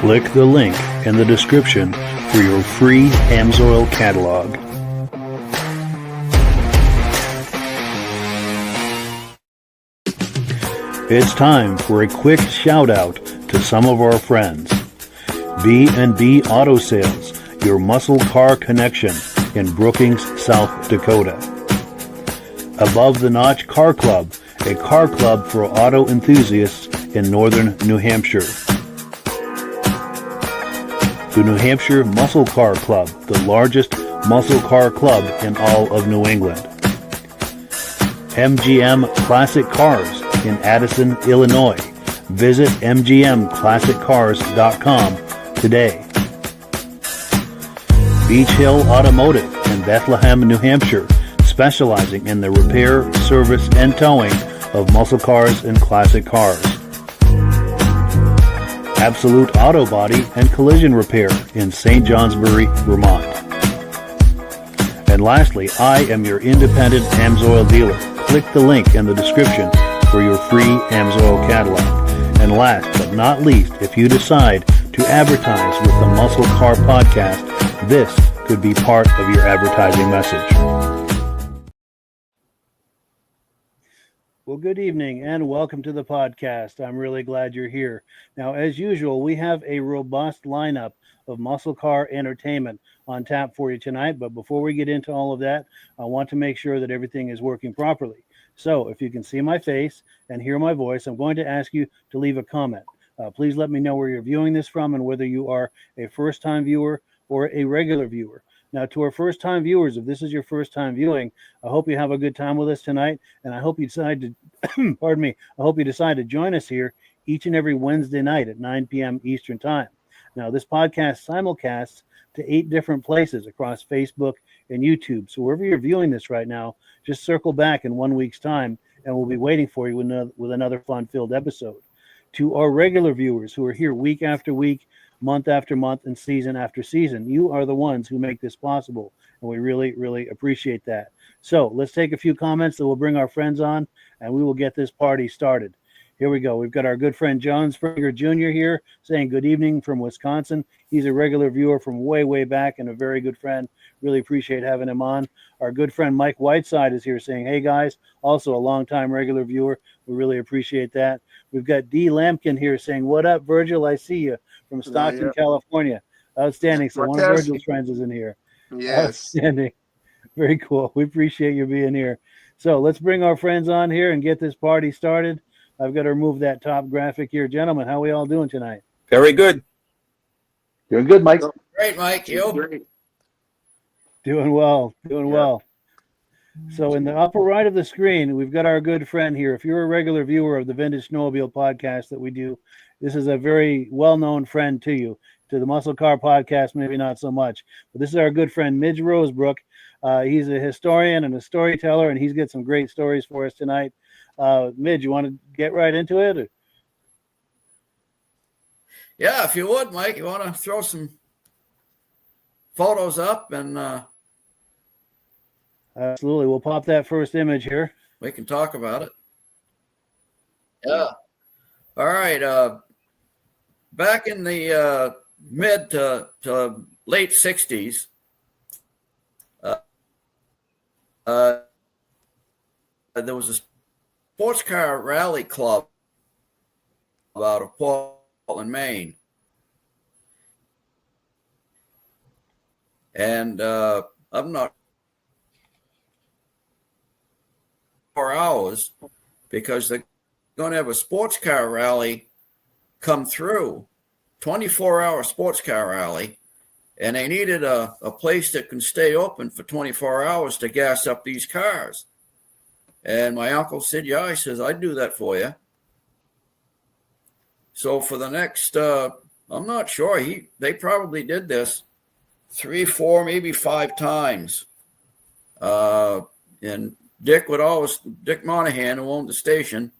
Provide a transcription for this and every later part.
Click the link in the description for your free Amsoil catalog. It's time for a quick shout out to some of our friends. B&B Auto Sales, your muscle car connection in Brookings, South Dakota. Above the Notch Car Club, a car club for auto enthusiasts in northern New Hampshire. The New Hampshire Muscle Car Club, the largest muscle car club in all of New England. MGM Classic Cars in Addison, Illinois. Visit mgmclassiccars.com today. Beach Hill Automotive in Bethlehem, New Hampshire, specializing in the repair, service, and towing of muscle cars and classic cars. Absolute Auto Body and Collision Repair in St. Johnsbury, Vermont. And lastly, I am your independent Amsoil dealer. Click the link in the description for your free Amsoil catalog. And last but not least, if you decide to advertise with the Muscle Car Podcast, this could be part of your advertising message. Well, good evening and welcome to the podcast. I'm really glad you're here. Now, as usual, we have a robust lineup of muscle car entertainment on tap for you tonight. But before we get into all of that, I want to make sure that everything is working properly. So if you can see my face and hear my voice, I'm going to ask you to leave a comment. Please let me know where you're viewing this from and whether you are a first-time viewer or a regular viewer. Now, to our first-time viewers, if this is your first time viewing, I hope you have a good time with us tonight, and I hope you decide to, I hope you decide to join us here each and every Wednesday night at 9 p.m. Eastern Time. Now, this podcast simulcasts to 8 different places across Facebook and YouTube. So wherever you're viewing this right now, just circle back in 1 week's time, and we'll be waiting for you with another fun-filled episode. To our regular viewers who are here week after week, month after month, and season after season, you are the ones who make this possible, and we really, really appreciate that. So let's take a few comments that will bring our friends on, and we will get this party started. Here we go. We've got our good friend John Springer Jr. here saying good evening from Wisconsin. He's a regular viewer from way, way back and a very good friend. Really appreciate having him on. Our good friend Mike Whiteside is here saying, hey, guys, also a longtime regular viewer. We really appreciate that. We've got D. Lampkin here saying, what up, Virgil? I see you from Stockton, California. Outstanding. So one of Virgil's friends is in here. Yes. Outstanding. Very cool. We appreciate you being here. So let's bring our friends on here and get this party started. I've got to remove that top graphic here. Gentlemen, how are we all doing tonight? Very good. Doing good, Mike. Great, Mike. You? Great. Doing well. Doing well. So in the upper right of the screen, we've got our good friend here. If you're a regular viewer of the Vintage Snowmobile podcast that we do, this is a very well-known friend to you. To the Muscle Car Podcast, maybe not so much. But this is our good friend, Midge Rosebrook. He's a historian and a storyteller, and he's got some great stories for us tonight. Midge, you want to get right into it? Or? Yeah, if you would, Mike. You want to throw some photos up and absolutely. We'll pop that first image here. We can talk about it. Yeah. All right. Back in the mid to late 60s, there was a sports car rally club out of Portland, Maine. And I'm not 4 hours because they're going to have a sports car rally come through, 24-hour sports car rally, and they needed a place that can stay open for 24 hours to gas up these cars. And my uncle said, yeah, he says, I'd do that for you. So for the next, I'm not sure, they probably did this 3, 4, maybe 5 times. And Dick Monahan, who owned the station,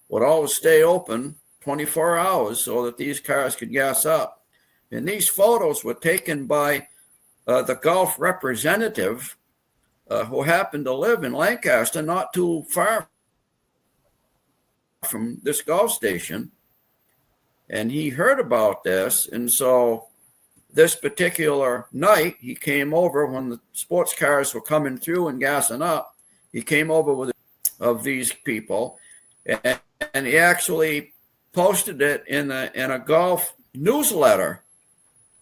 would always stay open 24 hours so that these cars could gas up. And these photos were taken by the Gulf representative who happened to live in Lancaster, not too far from this Gulf station. and he heard about this. And so this particular night, he came over when the sports cars were coming through and gassing up. He came over with of these people, and he actually posted it in a golf newsletter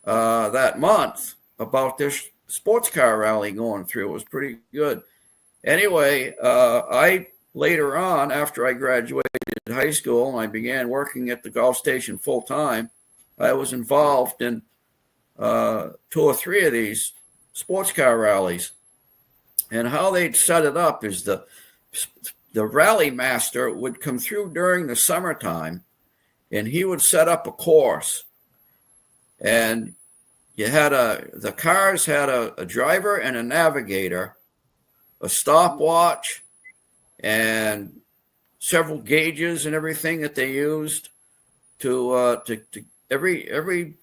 that month about this sports car rally going through. It was pretty good. Anyway, I later on, after I graduated high school and I began working at the golf station full time, I was involved in 2 or 3 of these sports car rallies. And how they'd set it up is the rally master would come through during the summertime, and he would set up a course. And the cars had a driver and a navigator, a stopwatch, and several gauges and everything that they used to every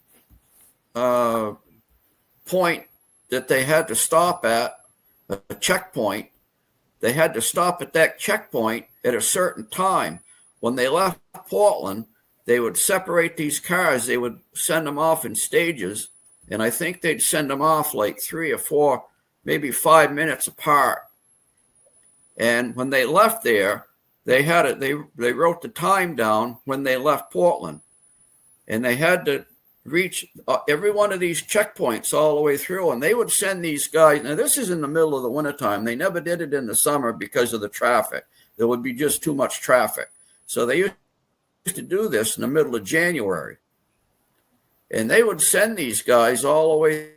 point that they had to stop at, a checkpoint. They had to stop at that checkpoint at a certain time. When they left Portland, they would separate these cars. They would send them off in stages, and I think they'd send them off like 3 or 4, maybe 5 minutes apart. And when they left there, they had it. They wrote the time down when they left Portland, and they had to reach every one of these checkpoints all the way through. And they would send these guys. Now, this is in the middle of the wintertime. They never did it in the summer because of the traffic. There would be just too much traffic. So they used to do this in the middle of January. And they would send these guys all the way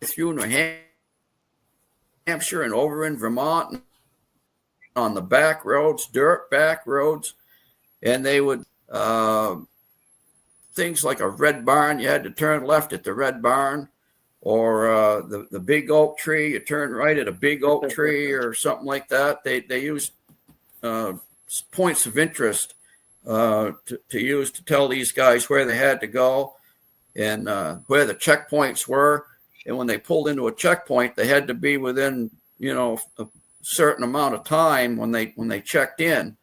through New Hampshire and over in Vermont on the back roads, dirt back roads. And they would, things like a red barn, you had to turn left at the red barn, or the big oak tree, you turn right at a big oak tree or something like that. They used points of interest to use to tell these guys where they had to go and where the checkpoints were. And when they pulled into a checkpoint, they had to be within, a certain amount of time when they checked in.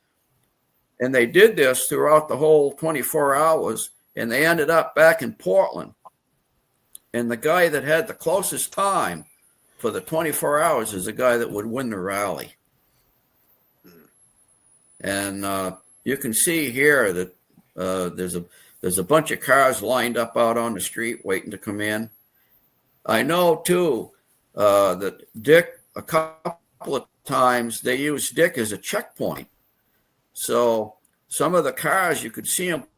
And they did this throughout the whole 24 hours. And they ended up back in Portland. And the guy that had the closest time for the 24 hours is the guy that would win the rally. And you can see here that there's a bunch of cars lined up out on the street waiting to come in. I know, too, that Dick, a couple of times, they used Dick as a checkpoint. So some of the cars, you could see them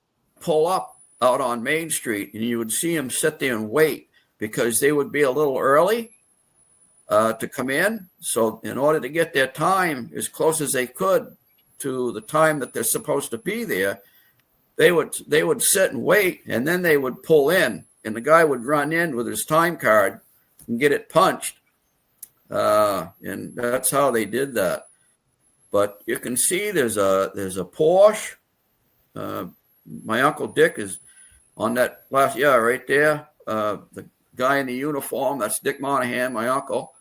pull up out on Main Street, and you would see them sit there and wait because they would be a little early to come in. So in order to get their time as close as they could to the time that they're supposed to be there, they would sit and wait, and then they would pull in, and the guy would run in with his time card and get it punched. And that's how they did that. But you can see there's a Porsche. My Uncle Dick is on that last, right there. The guy in the uniform, that's Dick Monahan, my uncle.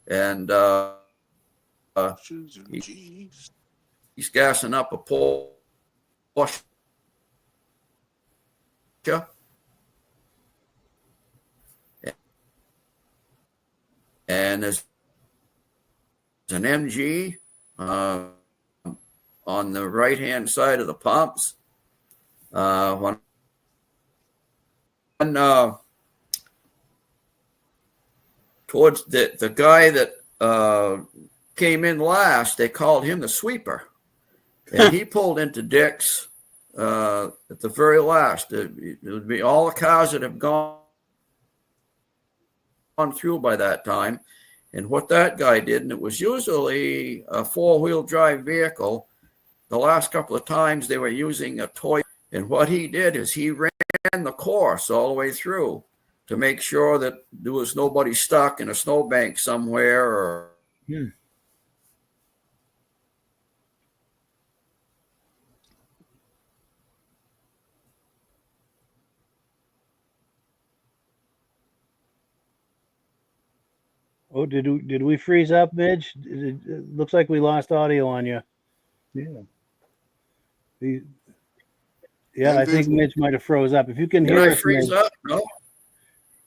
And he's gassing up a Porsche. And there's an MG on the right-hand side of the pumps. Towards the guy that came in last, they called him the sweeper, and he pulled into Dick's at the very last. It would be all the cars that have gone through by that time, and what that guy did, and it was usually a 4-wheel drive vehicle. The last couple of times they were using a toy, and what he did is he ran the course all the way through to make sure that there was nobody stuck in a snowbank somewhere or. Oh, did we freeze up, Midge? It looks like we lost audio on you. Yeah. Yeah, I think Midge might have froze up. If you can Did hear I us, freeze Midge, up? No.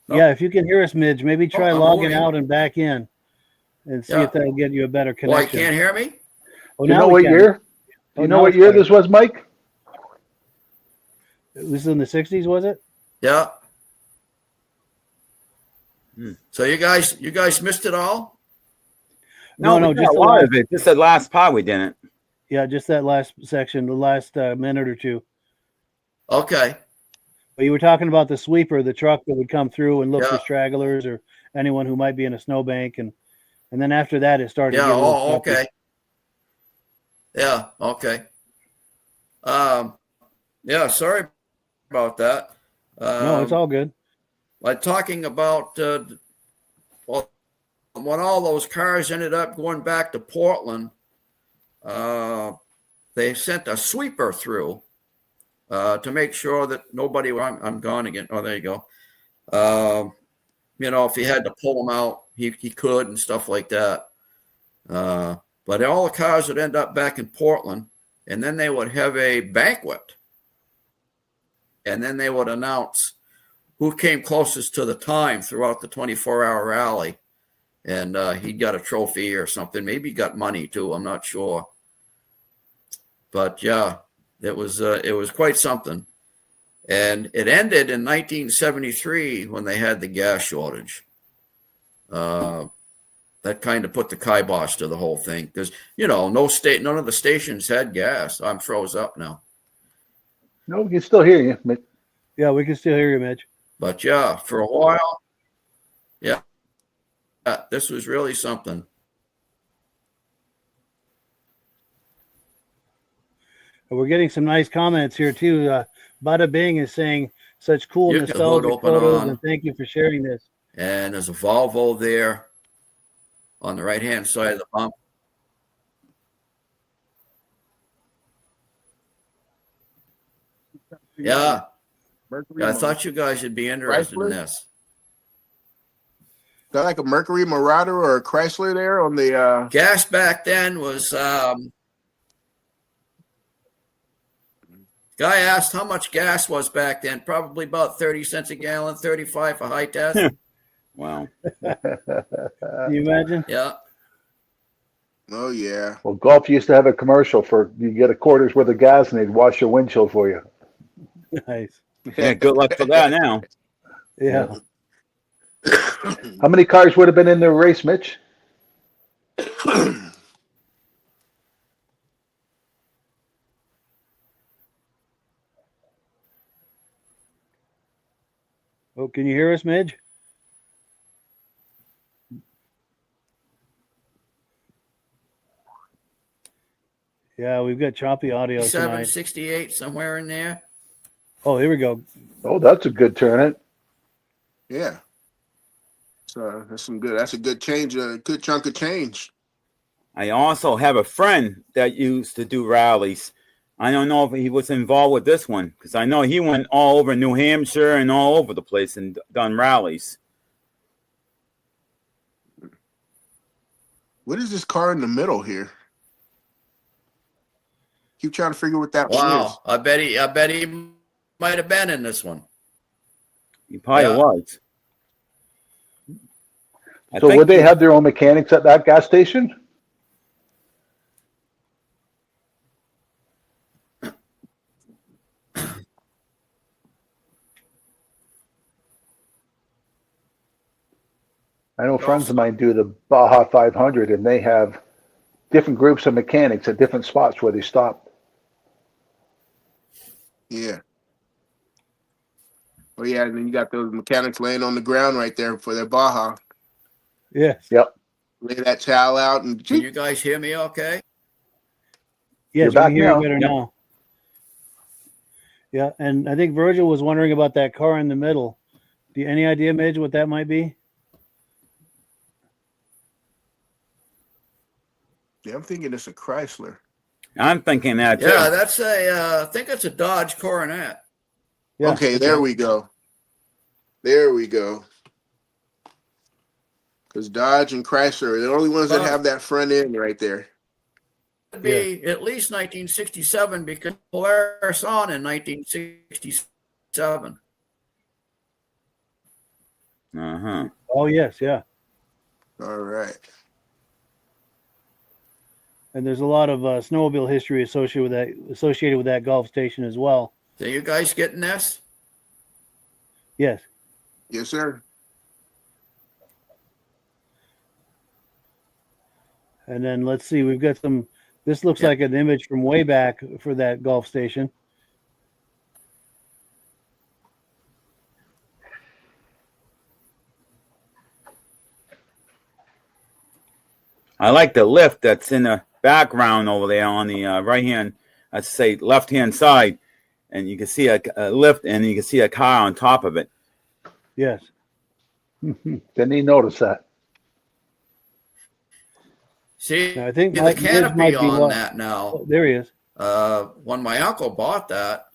No. yeah, if you can hear us, Midge, maybe try I'm logging moving. out and back in and see Yeah. if that'll get you a better Well, you connection. can't hear me? Oh, Do you now know we what can. year? Do Oh, you know now what it's year better. this was, Mike? It was in the 60s, was it? Yeah. So you guys missed it all? No, we just got a the lot last, of it. Just the last part we didn't. yeah, just that last section, the last minute or two. Okay. But you were talking about the sweeper, the truck that would come through and look for Yeah. stragglers or anyone who might be in a snowbank, and then after that, it started. Yeah. To get a little Oh, choppy. okay. Yeah. Okay. Yeah. Sorry about that. No, it's all good. Like talking about well, when all those cars ended up going back to Portland, they sent a sweeper through to make sure that nobody. I'm gone again. Oh, there you go. If he had to pull them out, he could and stuff like that. But all the cars would end up back in Portland, and then they would have a banquet, and then they would announce who came closest to the time throughout the 24-hour rally, and he got a trophy or something. Maybe he got money too. I'm not sure. But yeah, it was quite something. And it ended in 1973 when they had the gas shortage. That kind of put the kibosh to the whole thing because none of the stations had gas. I'm froze up now. No, we can still hear you. Mitch. Yeah, we can still hear you, Mitch. But yeah, for a while, yeah, this was really something. We're getting some nice comments here too. Bada Bing is saying such cool You can nostalgic open photos, on. and thank you for sharing this. And there's a Volvo there on the right-hand side of the bump. Yeah. I thought you guys would be interested in this. Is that like a Mercury Marauder or a Chrysler there on the Gas back then was guy asked how much gas was back then. Probably about 30 cents a gallon, 35 for high test. Wow. Can you imagine? Yeah. Oh yeah. Well, Golf used to have a commercial for you get a quarter's worth of gas and they'd wash your windshield for you. Nice. Yeah, good luck for that now. Yeah. How many cars would have been in the race, Mitch? Oh, can you hear us, Midge? Yeah, we've got choppy audio tonight. 768 somewhere in there. Oh, here we go. Oh, that's a good turn. Yeah. So that's a good change, a good chunk of change. I also have a friend that used to do rallies. I don't know if he was involved with this one because I know he went all over New Hampshire and all over the place and done rallies. What is this car in the middle here? Keep trying to figure what that one is. Wow. I bet he might have been in this one. He probably Yeah. was. So would they have their own mechanics at that gas station? I know friends of mine do the Baja 500 and they have different groups of mechanics at different spots where they stop. Yeah. Oh yeah, and then you got those mechanics laying on the ground right there for their Baja. Yes. Yep. Lay that towel out and Can you guys hear me okay? Yes, You're we back can hear now. you better Yep. now. Yeah, and I think Virgil was wondering about that car in the middle. Do you any idea, Midge, what that might be? yeah, I'm thinking it's a Chrysler. I'm thinking that too. Yeah, that's I think it's a Dodge Coronet. Yeah, Okay, there we go. There we go. Because Dodge and Chrysler are the only ones that have that front end right there. be at least 1967 because Polaris on in 1967. Uh-huh. Oh yes, yeah. All right. And there's a lot of snowmobile history associated with that Gulf station as well. So you guys getting this? Yes. Yes, sir. And then let's see, we've got some. This looks like an image from way back for that Gulf station. I like the lift that's in the background over there on the right hand, I'd say left hand side, and you can see a lift and you can see a car on top of it. Yes. Didn't he notice that? See, Now, I think the Midge canopy might be on that now. Oh, there he is. When my uncle bought that,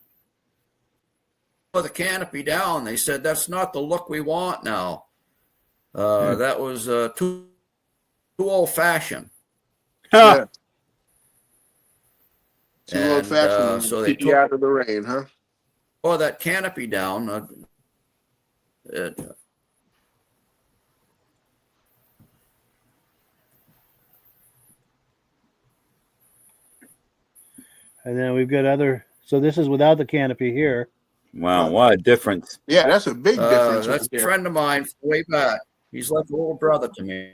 put the canopy down, they said that's not the look we want now. That was too old fashioned. Yeah. Too And, old fashioned. so they Keep you out of the rain, huh? Tore that canopy down. And then we've got other. So this is without the canopy here. Wow, what a difference. Yeah, that's a big difference. That's right a there. friend of mine way back. He's like a little brother to me.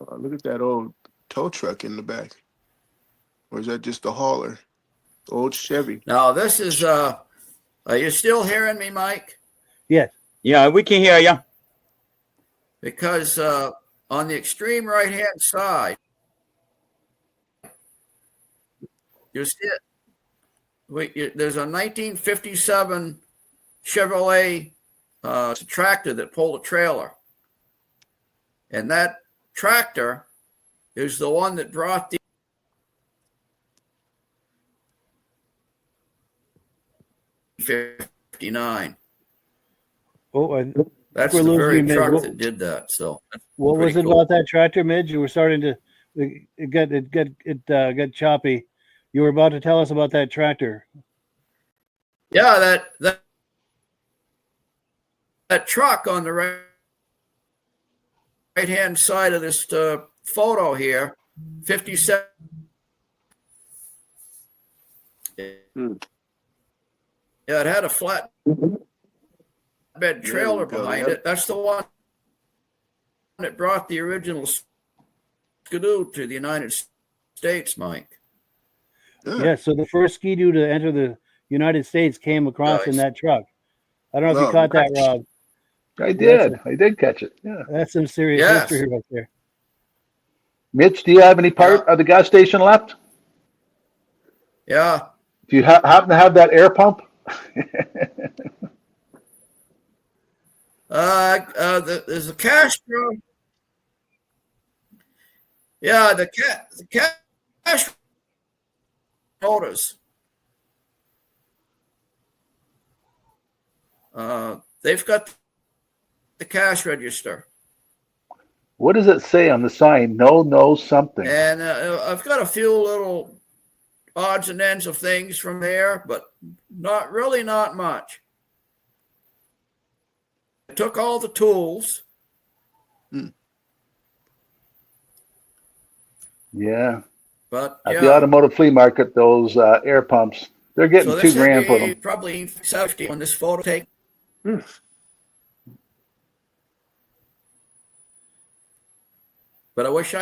Oh, look at that old tow truck in the back. Or is that just a hauler? Old Chevy. Now this is are you still hearing me, Mike? Yes. Yeah, we can hear you. Because on the extreme right hand side, you see it. There's a 1957 Chevrolet tractor that pulled a trailer, and that tractor is the one that brought the '59. Oh, That's we're the losing very you, Midge. truck that did that. So what was pretty it cool. about that tractor, Midge? You were starting to. It got choppy. You were about to tell us about that tractor. Yeah, that truck on the right hand side of this photo here, 57. Hmm. Yeah, it had a flat bed trailer There we go, behind yep. it. That's the one that brought the original Skidoo to the United States, Mike. Yeah. So the first Ski-Doo to enter the United States came across in Nice. that truck. I don't know if you Oh, caught that, Rob. I did. I did catch it. Yeah. That's some serious Yes. history right there. Mitch, do you have any part of the gas station left? Yeah. Do you happen to have that air pump? There's a cash drawer. Yeah, the cash motors. They've got the cash register, What does it say on the sign? No, something. and I've got a few little odds and ends of things from there, but not much. I took all the tools. Yeah. But At yeah, the automotive flea market, those air pumps, they're getting so $2 this would grand for be them. probably 70 on this photo take. But I wish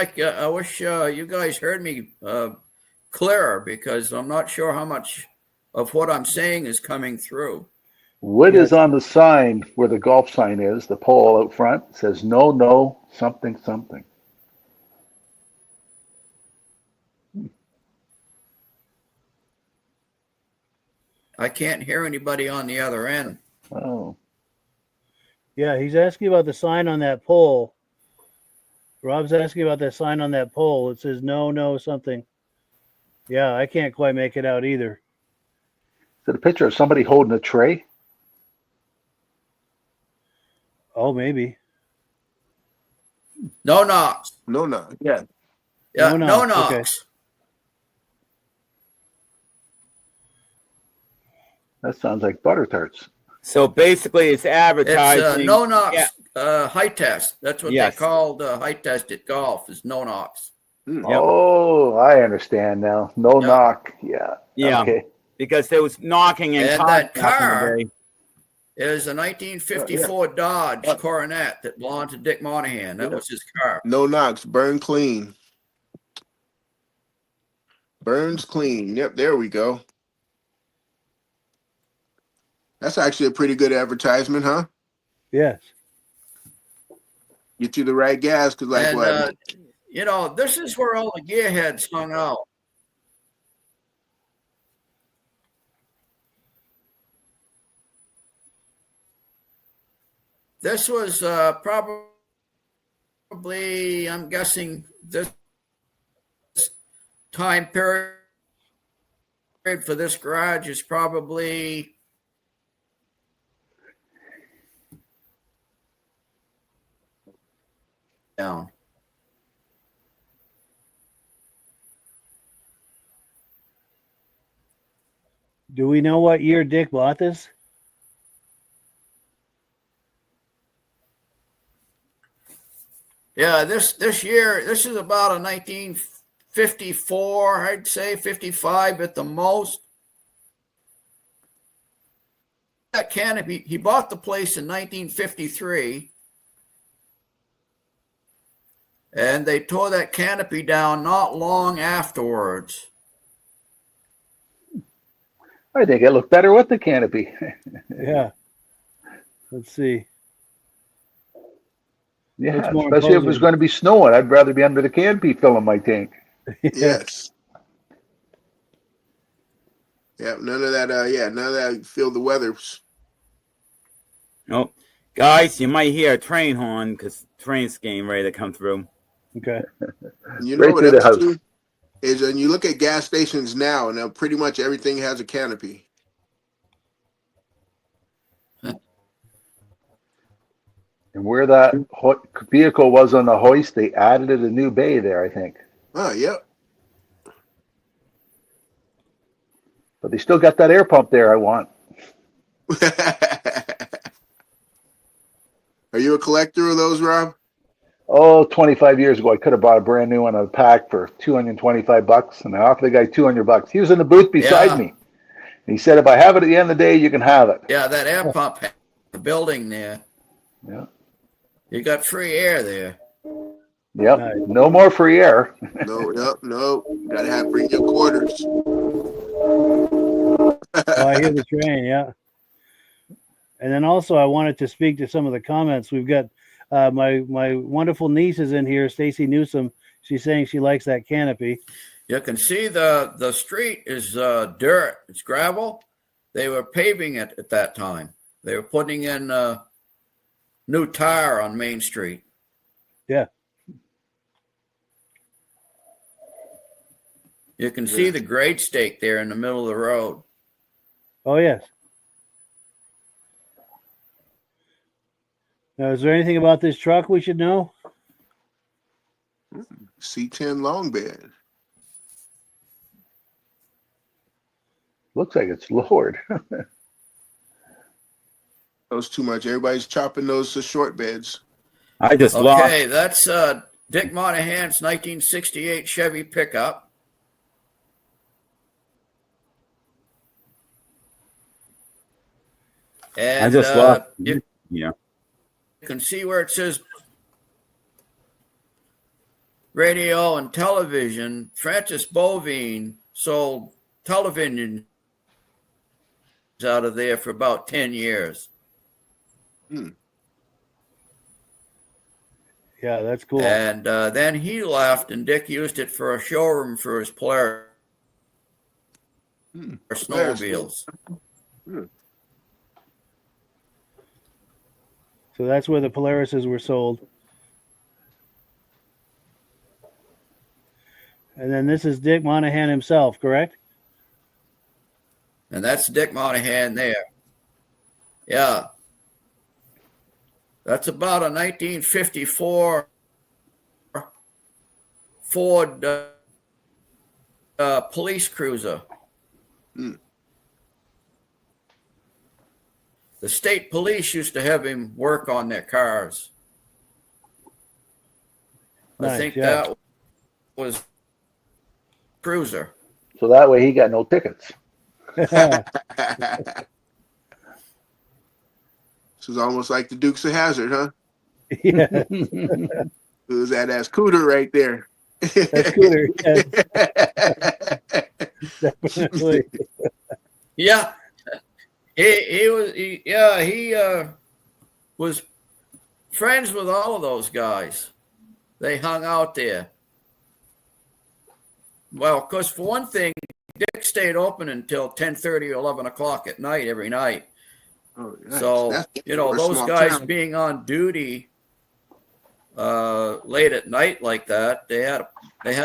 you guys heard me clearer, because I'm not sure how much of what I'm saying is coming through. What is on the sign where the golf sign is, the pole out front? It says no, something. I can't hear anybody on the other end. Oh. Yeah, he's asking about the sign on that pole. Rob's asking about that sign on that pole. It says no, something. Yeah, I can't quite make it out either. Is it a picture of somebody holding a tray? Oh, maybe. No knocks. No, no. Yeah. Yeah, No no knocks, okay. knocks. That sounds like butter tarts. So basically, it's It's advertising. no knocks Yeah. high test. That's what Yes. they called high test at golf is no knocks. Yep. Oh, I understand now. No Yeah. knock. Yeah. Yeah. Okay. Because there was knocking and And that back in the car day. is a 1954 Dodge Coronet that belonged to Dick Monahan. That was his car. No knocks. Burn clean. Burns clean. Yep, there we go. That's actually a pretty good advertisement, huh? Yes. Get you the right gas, because like And, what? you know, this is where all the gearheads hung out. This was probably, I'm guessing, this time period for this garage is probably down. Do we know what year Dick bought this? Yeah, this year, this is about a 1954, I'd say 55 at the most. That canopy, he bought the place in 1953. And they tore that canopy down not long afterwards. I think it looked better with the canopy. Yeah. Let's see. Yeah, Looks more especially if it was imposing. going to be snowing. I'd rather be under the canopy filling my tank. Yes. Yeah, none of that. None of that. Feel the weathers. Oh, guys, you might hear a train horn because train's getting ready to come through. Okay. You know Right what through the else house. too is, and you look at gas stations now, and pretty much everything has a canopy. And where that vehicle was on the hoist, they added a new bay there, I think. Oh, yep. But they still got that air pump there I want. Are you a collector of those, Rob? Oh, 25 years ago, I could have bought a brand new one on a pack for $225, and I offered the guy $200. He was in the booth beside me. And he said, if I have it at the end of the day, you can have it. Yeah, that air pump had the building there. Yeah. You got free air there. Yep. Nice. No more free air. No. Gotta bring your quarters. Oh, I hear the train, yeah. And then also I wanted to speak to some of the comments. We've got my wonderful niece is in here, Stacy Newsom. She's saying she likes that canopy. You can see the street is dirt. It's gravel. They were paving it at that time. They were putting in new tire on Main Street. Yeah. You can see the grade stake there in the middle of the road. Oh, yes. Now, is there anything about this truck we should know? C10 long bed. Looks like it's lowered. Those too much. Everybody's chopping those to short beds. I just lost. Okay, that's Dick Monahan's 1968 Chevy pickup. And I just lost. you Yeah. can see where it says radio and television. Francis Bovine sold television out of there for about 10 years. Yeah, that's cool. And then he left, and Dick used it for a showroom for his Polaris snowmobiles. So that's where the Polarises were sold. And then this is Dick Monahan himself, correct? And that's Dick Monahan there. Yeah. That's about a 1954 Ford police cruiser. Mm. The state police used to have him work on their cars. Nice, I think yeah. that was cruiser. So that way he got no tickets. This is almost like the Dukes of Hazzard, huh? Yeah, It was that ass cooter right there. that's cooler. Yes, definitely. Yeah, he was friends with all of those guys. They hung out there. Well, because for one thing, Dick stayed open until 10:30 or 11 o'clock at night every night. Oh, nice. So, That's those small guys town. being on duty late at night like that, they had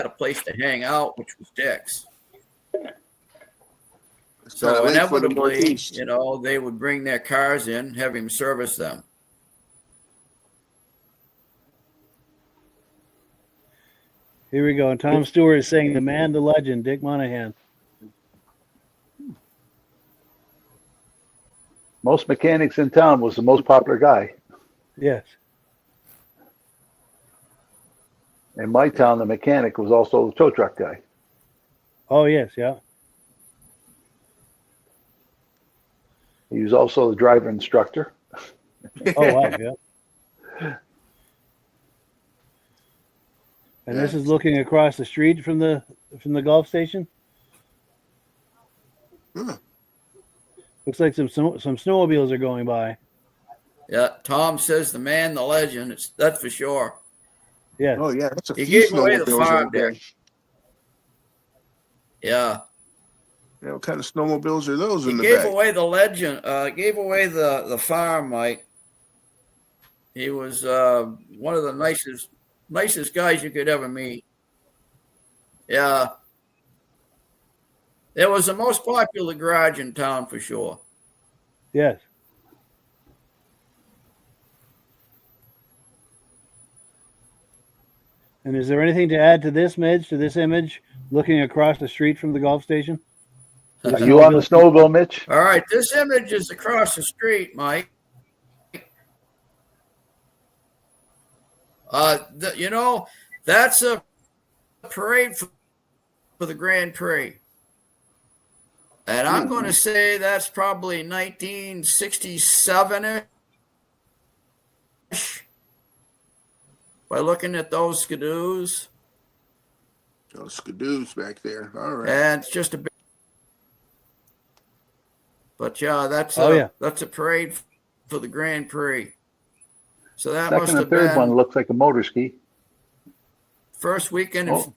a place to hang out, which was Dick's. It's kinda So late for the inevitably, Northeast. they would bring their cars in, have him service them. Here we go. And Tom Stewart is saying the man, the legend, Dick Monahan. Most mechanics in town was the most popular guy. Yes. In my town, the mechanic was also the tow truck guy. Oh, yes, yeah. He was also the driver instructor. Oh, wow, yeah. And this is looking across the street from the golf station. Huh. Looks like some snowmobiles are going by. Yeah, Tom says the man, the legend. That's for sure. Yes. Oh yeah, that's a He few gave away the snowmobiles farm right there. there. Yeah. Yeah, what kind of snowmobiles are those He in the gave back? away the legend. Gave away the farm, Mike. He was one of the nicest guys you could ever meet. Yeah. It was the most popular garage in town for sure. Yes. And is there anything to add to this image, looking across the street from the golf station? Are you on the snowmobile, Mitch? All right, this image is across the street, Mike. That's a parade for the Grand Prix. And I'm going to say that's probably 1967-ish by looking at those skidoos. Those skidoos back there. All right. And it's just a bit. But yeah, that's a parade for the Grand Prix. So that must Second have and third been one looks like a motor ski. first weekend in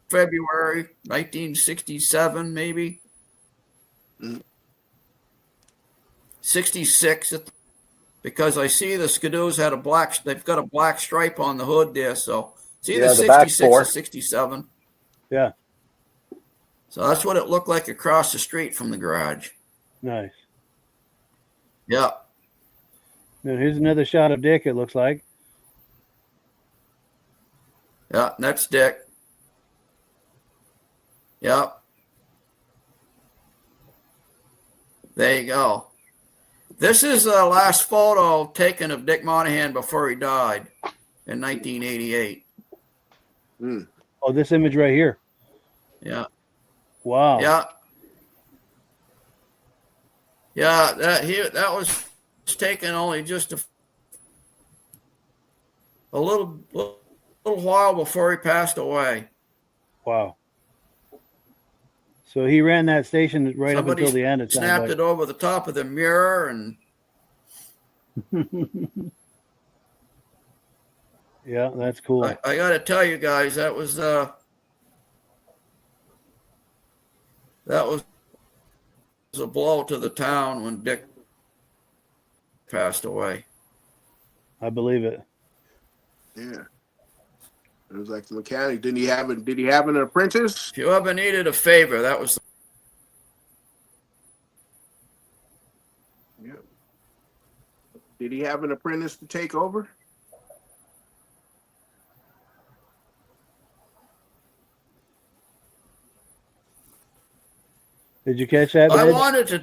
February, 1967, maybe. 66, because I see the skidoos had they've got a black stripe on the hood there. So it's either the back 66 four. or 67. Yeah. So that's what it looked like across the street from the garage. Nice. Yeah. Now here's another shot of Dick, it looks like. Yeah, that's Dick. Yeah. There you go. This is the last photo taken of Dick Monahan before he died in 1988. Oh, this image right here. Yeah. Wow. Yeah. Yeah, that was taken only just a little while before he passed away. Wow. So he ran that station right Somebody up until the end. It snapped it over the top of the mirror, and yeah, that's cool. I got to tell you guys, that was a blow to the town when Dick passed away. I believe it. Yeah. It was like the mechanic. Did he have an apprentice? If you ever needed a favor, that was. Yeah. Did he have an apprentice to take over? Did you catch that, I Midge? wanted to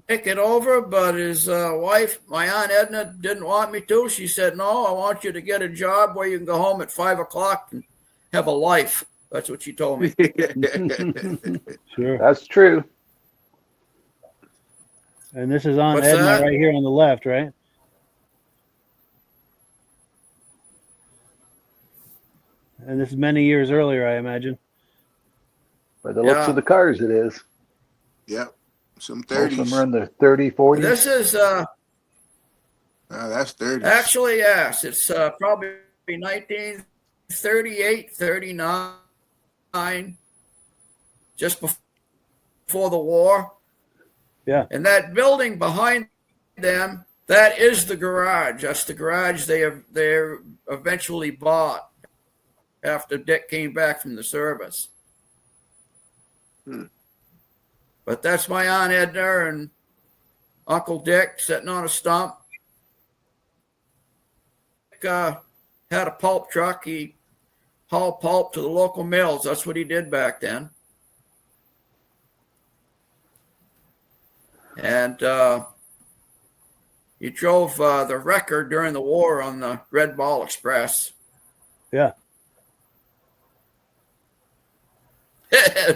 take it over, but his wife, my Aunt Edna, didn't want me to. She said, no, I want you to get a job where you can go home at 5 o'clock and have a life. That's what she told me. Sure. That's true. And this is on What's Edna that? right here on the left, right? And this is many years earlier, I imagine. By the looks Yeah. of the cars, it is. Yep. Some Most of them 30s. are in the 30, 40s. This is That's 30s. actually, yes, it's probably 1938, 39, just before the war. Yeah. And that building behind them, that is the garage. That's the garage they eventually bought after Dick came back from the service. But that's my Aunt Edna and Uncle Dick sitting on a stump. Had a pulp truck. He hauled pulp to the local mills. That's what he did back then. And he drove the Wrecker during the war on the Red Ball Express. Yeah.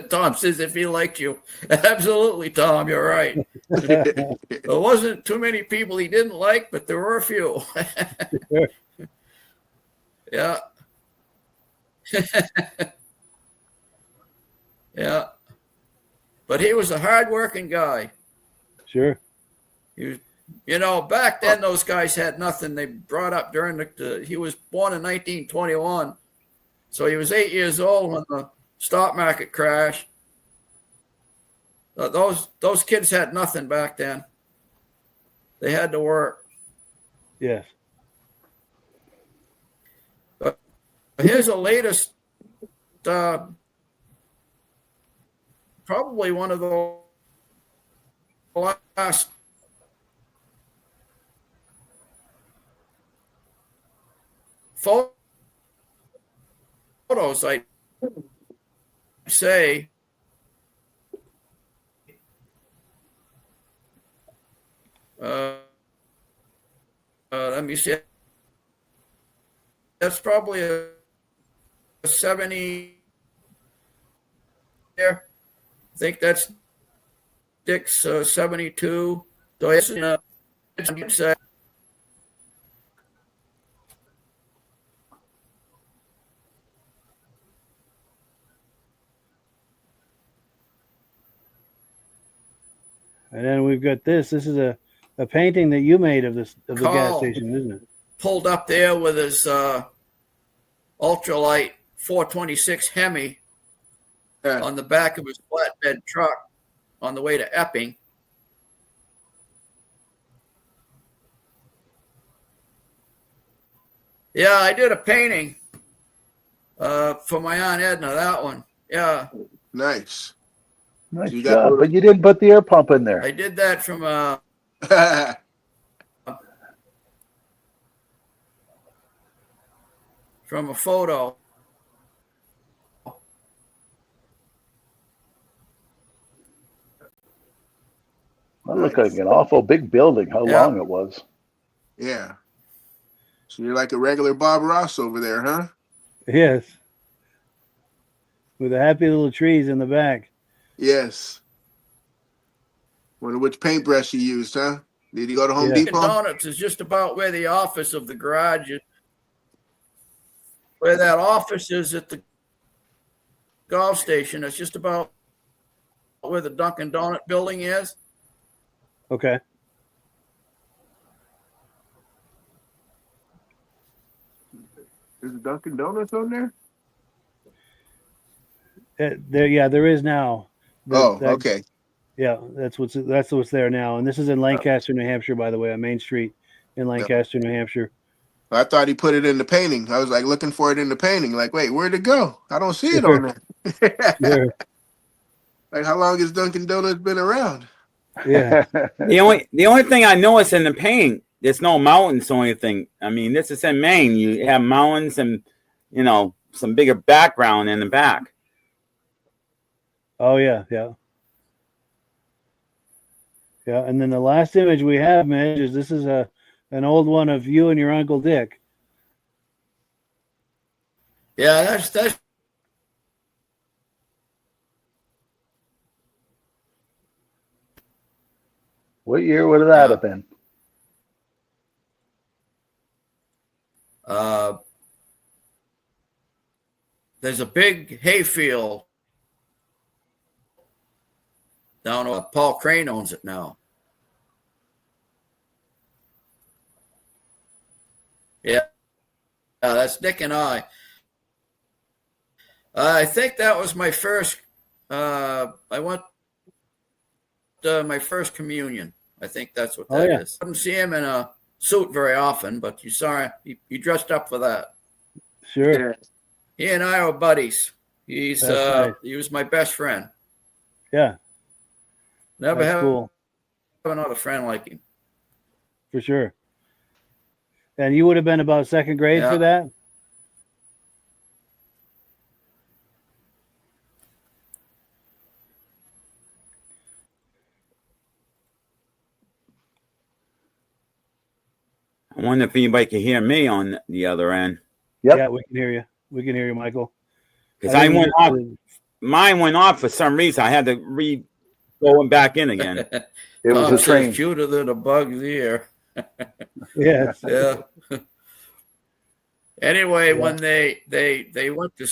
Tom says if he liked you. Absolutely, Tom, you're right. There wasn't too many people he didn't like, but there were a few. Yeah. Yeah. But he was a hardworking guy. Sure. He was, back then those guys had nothing. They brought up during he was born in 1921. So he was 8 years old when the stock market crashed. Those kids had nothing back then. They had to work. Yes. But here's the latest, probably one of the last photos, I'd say. Let me see. That's probably a 70 there. I think that's Dick's 72. So it's And then we've got this. This is a painting that you made of the gas Carl station, isn't it? pulled up there with his ultralight 426 Hemi on the back of his flatbed truck on the way to Epping. Yeah, I did a painting for my Aunt Edna, that one. Yeah. Nice. Nice You job. got- But you didn't put the air pump in there. I did that from a photo. That looked like an awful big building, how Yeah. long it was. Yeah. So you're like a regular Bob Ross over there, huh? Yes. With the happy little trees in the back. Yes. Wonder which paintbrush you used, huh? Did you go to Home Yeah. Dunkin' Depot? Donuts is just about where the office of the garage is. Where that office is at the golf station. It's just about where the Dunkin' Donut building is. Okay. Is the Dunkin' Donuts on there? There is now. Okay. Yeah, that's what's there now. And this is in Lancaster, New Hampshire, by the way, on Main Street in Lancaster, New Hampshire. I thought he put it in the painting. I was like looking for it in the painting. Like, wait, where'd it go? I don't see it on there. Sure. Like, how long has Dunkin' Donuts been around? Yeah. The only thing I noticed in the painting, there's no mountains or anything. I mean, this is in Maine. You have mountains and some bigger background in the back. Oh yeah, yeah. Yeah, and then the last image we have, Midge, is this is an old one of you and your Uncle Dick. Yeah, that's What year would that have been? There's a big hayfield down. Paul Crane owns it now. Yeah, that's Dick and I. I think that was my first. I went my first communion. I think that's what that is. I didn't see him in a suit very often, but you saw him. He dressed up for that. Sure. He and I were buddies. He's nice. He was my best friend. Yeah. Never That's have cool. another friend like him. For sure. And you would have been about second grade for that? I wonder if anybody can hear me on the other end. Yep. Yeah, we can hear you. We can hear you, Michael. Because I went off. Mine went off for some reason. I had to going back in again. It was a train. Cuter than a bug's ear. Yes. Yeah. Anyway, when they went to,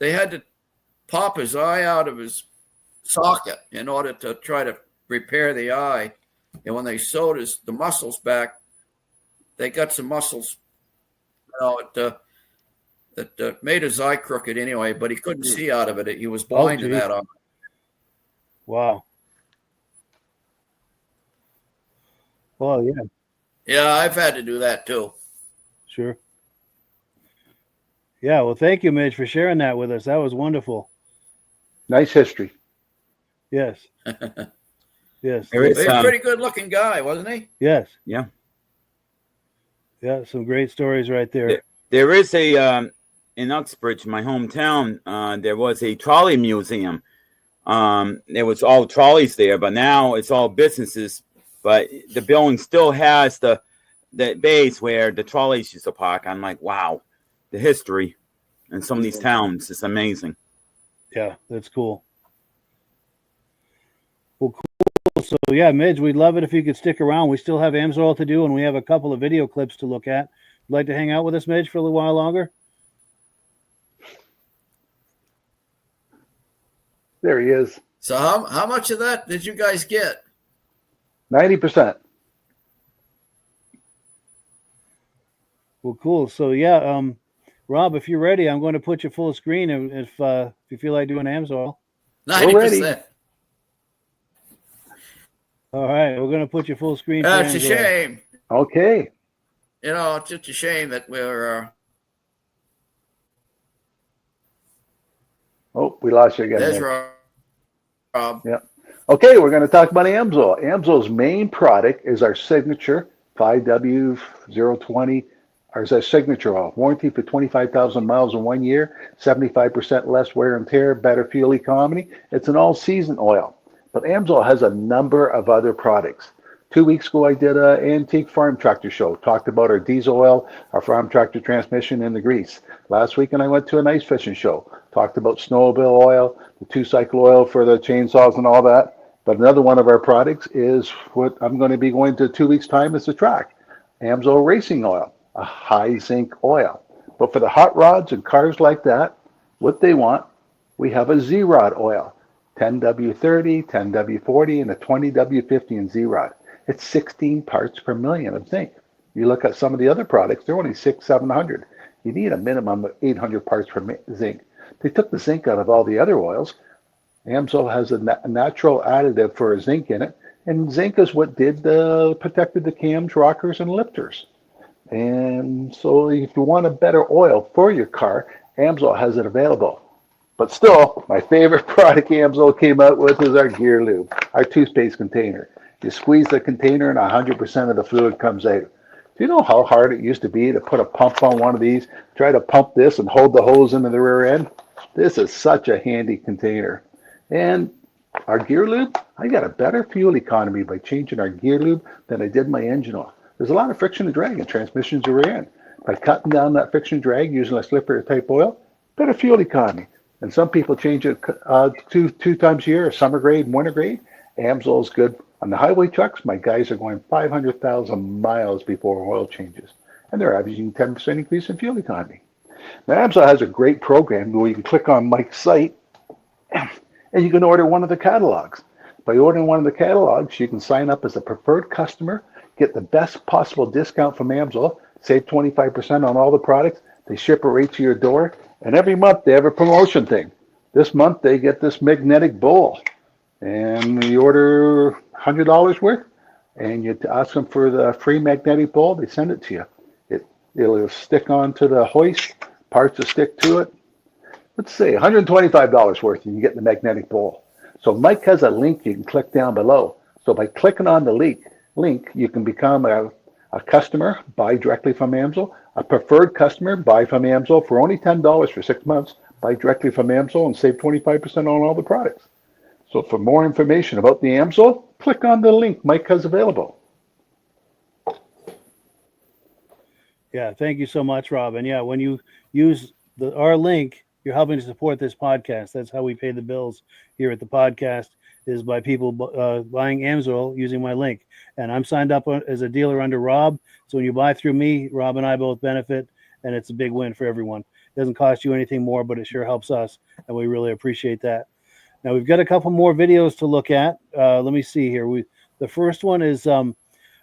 they had to pop his eye out of his socket in order to try to repair the eye. And when they sewed the muscles back, they got some muscles, that made his eye crooked anyway, but he couldn't see out of it. He was blind in that eye. Wow. Well, yeah. Yeah, I've had to do that too. Sure. Yeah, well, thank you, Midge, for sharing that with us. That was wonderful. Nice history. Yes. Yes. He's a pretty good-looking guy, wasn't he? Yes. Yeah. Yeah, some great stories right there. There is in Uxbridge, my hometown, there was a trolley museum. There was all trolleys there, but now it's all businesses. But the building still has the base where the trolleys used to park. I'm like, wow, the history in some of these towns is amazing. Yeah, that's cool. Well, cool. So, yeah, Midge, we'd love it if you could stick around. We still have Amsoil to do, and we have a couple of video clips to look at. You'd like to hang out with us, Midge, for a little while longer? There he is. So how much of that did you guys get? 90%. Well, cool. So, yeah, Rob, if you're ready, I'm going to put you full screen if you feel like doing Amsoil. 90%. All right, we're going to put you full screen. It's a shame. Okay. It's just a shame that we're. Oh, we lost you again. There's Rob. Yeah. Okay, we're going to talk about Amsoil. Amsoil's main product is our signature 5W020. Ours our signature oil. Warranty for 25,000 miles in 1 year, 75% less wear and tear, better fuel economy. It's an all-season oil. But Amsoil has a number of other products. 2 weeks ago, I did an antique farm tractor show, talked about our diesel oil, our farm tractor transmission, and the grease. Last weekend, I went to an ice fishing show, talked about snowmobile oil, the two-cycle oil for the chainsaws and all that. But another one of our products is what I'm going to be going to 2 weeks' time is the track. Amsoil racing oil, a high zinc oil. But for the hot rods and cars like that, what they want, we have a Z-Rod oil. 10W30, 10W40, and a 20W50 in Z-Rod. It's 16 parts per million of zinc. You look at some of the other products, they're only 600-700. You need a minimum of 800 parts per zinc. They took the zinc out of all the other oils. Amsoil has a natural additive for a zinc in it, and zinc is what protected the cams, rockers, and lifters. And so if you want a better oil for your car, Amsoil has it available. But still, my favorite product Amsoil came out with is our gear lube, our toothpaste container. You squeeze the container and 100% of the fluid comes out. Do you know how hard it used to be to put a pump on one of these, try to pump this and hold the hose into the rear end? This is such a handy container. And Our gear lube, I got a better fuel economy by changing our gear lube than I did my engine oil. There's a lot of friction and drag in transmissions are in. By cutting down that friction and drag using a slipper type oil, better fuel economy. And some people change it two times a year, summer grade and winter grade. Amsoil is good. On the highway trucks, my guys are going 500,000 miles before oil changes, and they're averaging 10% increase in fuel economy. Now, Amsoil has a great program where you can click on Mike's site, and you can order one of the catalogs. By ordering one of the catalogs, you can sign up as a preferred customer, get the best possible discount from Amsoil, save 25% on all the products. They ship it right to your door, and every month they have a promotion thing. This month they get this magnetic bowl, and you order $100 worth, and you ask them for the free magnetic bowl. They send it to you. It'll stick onto the hoist, parts will stick to it. Let's say $125 worth, and you get the magnetic bowl. So Mike has a link you can click down below. So by clicking on the link, you can become a customer, buy directly from Amsoil, a preferred customer, buy from Amsoil for only $10 for 6 months, buy directly from Amsoil and save 25% on all the products. So for more information about the Amsoil, click on the link Mike has available. Yeah, thank you so much, Rob. And yeah, when you use our link, you're helping to support this podcast. That's how we pay the bills here at the podcast, is by people buying Amsoil using my link. And I'm signed up as a dealer under Rob. So when you buy through me, Rob and I both benefit, and it's a big win for everyone. It doesn't cost you anything more, but it sure helps us, and we really appreciate that. Now, we've got a couple more videos to look at. Let me see here. The first one is Can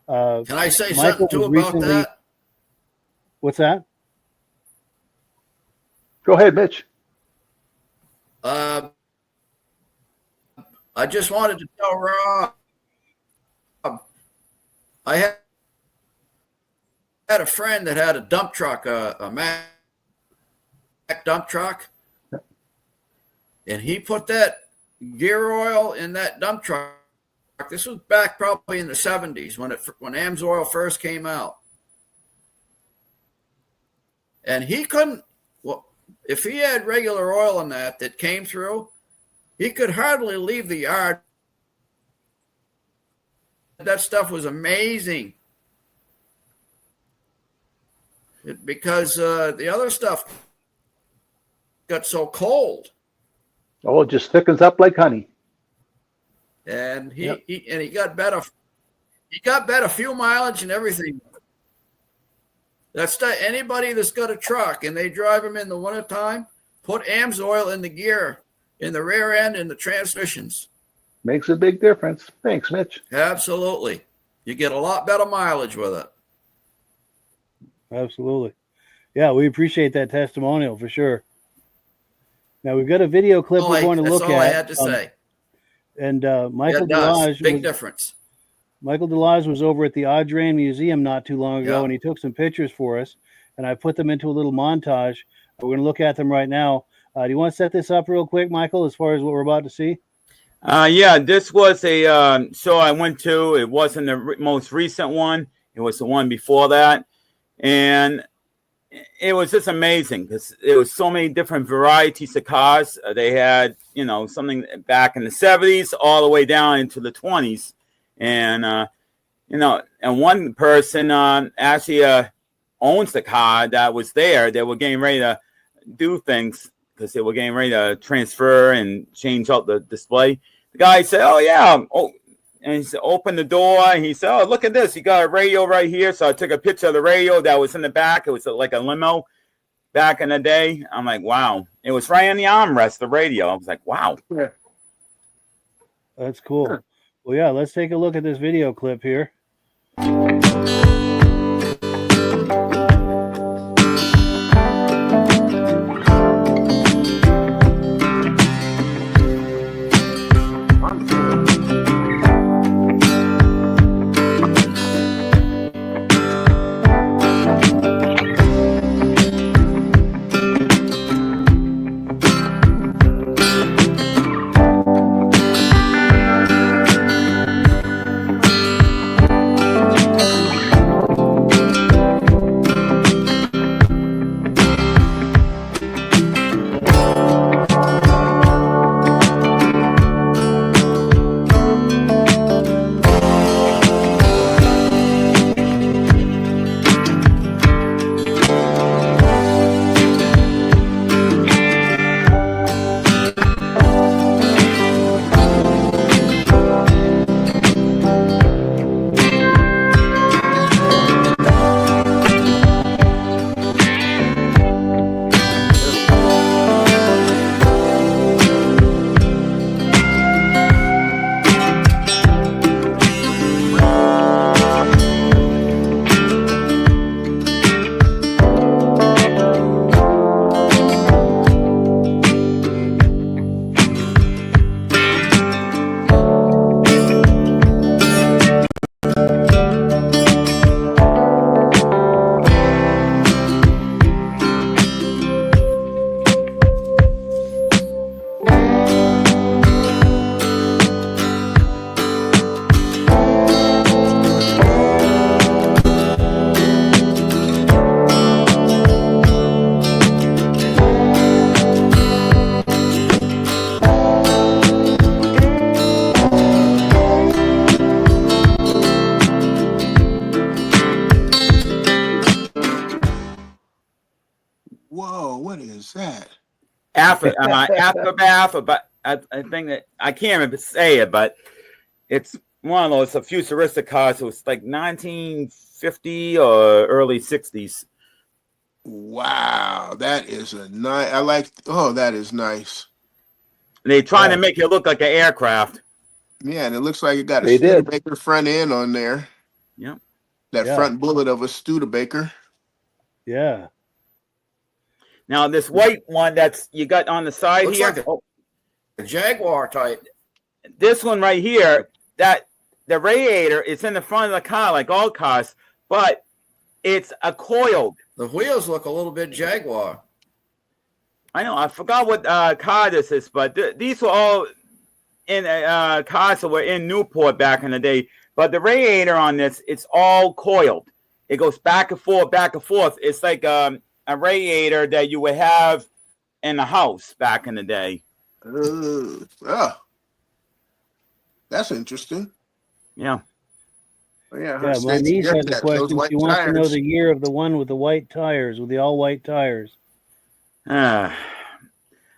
I say Michael something too about recently, that? what's that? Go ahead, Mitch. I just wanted to tell Rob, I had a friend that had a dump truck, a Mack dump truck, and he put that gear oil in that dump truck. This was back probably in the 70s when Amsoil first came out. And he couldn't, well, if he had regular oil in that came through, he could hardly leave the yard. That stuff was amazing. Because the other stuff got so cold. Oh, it just thickens up like honey. And he got better. He got better fuel mileage and everything. Anybody that's got a truck and they drive them in the wintertime, put Amsoil in the gear, in the rear end, and the transmissions. Makes a big difference. Thanks, Mitch. Absolutely. You get a lot better mileage with it. Absolutely. Yeah, we appreciate that testimonial for sure. Now, we've got a video clip we're going to look at. That's all I had to say. And Michael It does. Delage Big difference. Michael Delage was over at the Audrain Museum not too long ago, Yeah. and he took some pictures for us, and I put them into a little montage. We're going to look at them right now. Do you want to set this up real quick, Michael, as far as what we're about to see? Yeah, this was a show I went to. It wasn't the most recent one. It was the one before that. And it was just amazing because there was so many different varieties of cars. They had, something back in the 70s all the way down into the 20s. And, and one person actually owns the car that was there. They were getting ready to do things because they were getting ready to transfer and change out the display. The guy said, "Oh, yeah." Oh, and he said, "Open the door." And he said, "Oh, look at this. You got a radio right here." So I took a picture of the radio that was in the back. It was like a limo back in the day. I'm like, wow. It was right on the armrest, the radio. I was like, wow. Yeah. That's cool. Sure. Well, yeah, let's take a look at this video clip here. Aftermath, but I think that I can't even say it, but it's one of those futuristic cars. It was like 1950 or early 60s. Wow, that is a nice. I like. Oh, that is nice. They're trying to make it look like an aircraft. Yeah, and it looks like it got a They did. Studebaker front end on there. Yep. That front bullet of a Studebaker. Yeah. Now this white one that's you got on the side Looks here. like a Jaguar type. This one right here, that the radiator is in the front of the car like all cars, but it's a coiled. The wheels look a little bit Jaguar. I know. I forgot what car this is, but these were all in cars that were in Newport back in the day. But the radiator on this, it's all coiled. It goes back and forth, back and forth. It's like a radiator that you would have in a house back in the day. Oh, that's interesting. Yeah. Oh, yeah, Yeah, my niece has a question. She wants to know the year of the one with the white tires, with the all white tires. I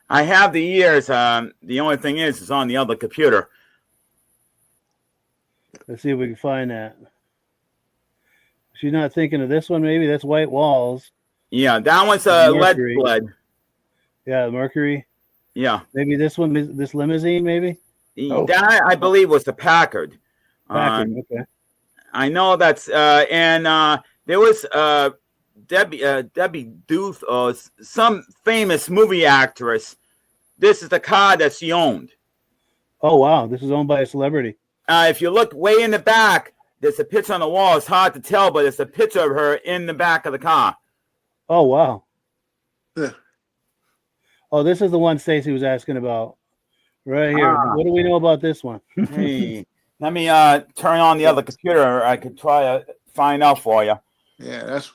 have the years. The only thing is, it's on the other computer. Let's see if we can find that. She's not thinking of this one, maybe? That's white walls. Yeah, that one's a lead blood. Yeah, the Mercury. Yeah. Maybe this one, this limousine, maybe? That, I believe, was the Packard. Okay. I know that's and there was Debbie Duth, some famous movie actress. This is the car that she owned. Oh wow, this is owned by a celebrity. If you look way in the back, there's a picture on the wall. It's hard to tell, but it's a picture of her in the back of the car. Oh wow. Yeah. Oh, this is the one Stacy was asking about. Right here. What do we know about this one? Hey. Let me turn on the other computer. I could try to find out for you. Yeah, that's.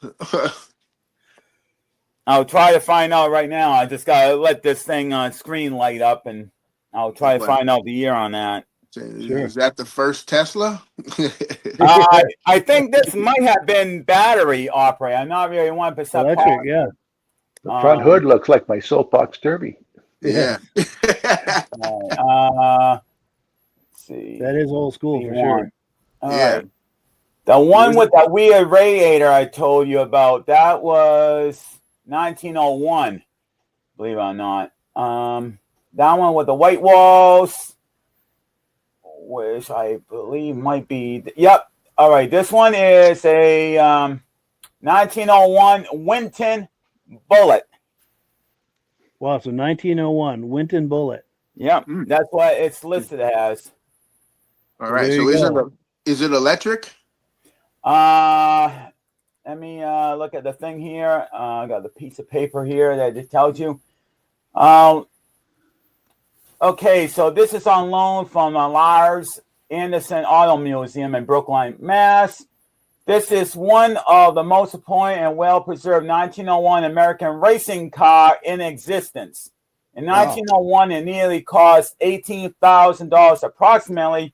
I'll try to find out right now. I just gotta let this thing screen light up, and I'll try to find out the year on that. Sure. Is that the first Tesla? I think this might have been battery operated. I'm not really 1% electric. Yeah. The front hood looks like my soapbox derby. Yeah. See. That is old school for sure. Yeah. Right. The one with that weird radiator I told you about, that was 1901, believe it or not. That one with the white walls, which I believe might be, yep. All right, this one is a 1901 Winton Bullet. Wow, so 1901 Winton Bullet. Yep, that's what it's listed as. All right, so is it electric? Let me look at the thing here. I got the piece of paper here that just tells you. Okay, so this is on loan from Lars Anderson Auto Museum in Brookline, Mass. This is one of the most important and well-preserved 1901 American racing car in existence. In 1901, it nearly cost $18,000, approximately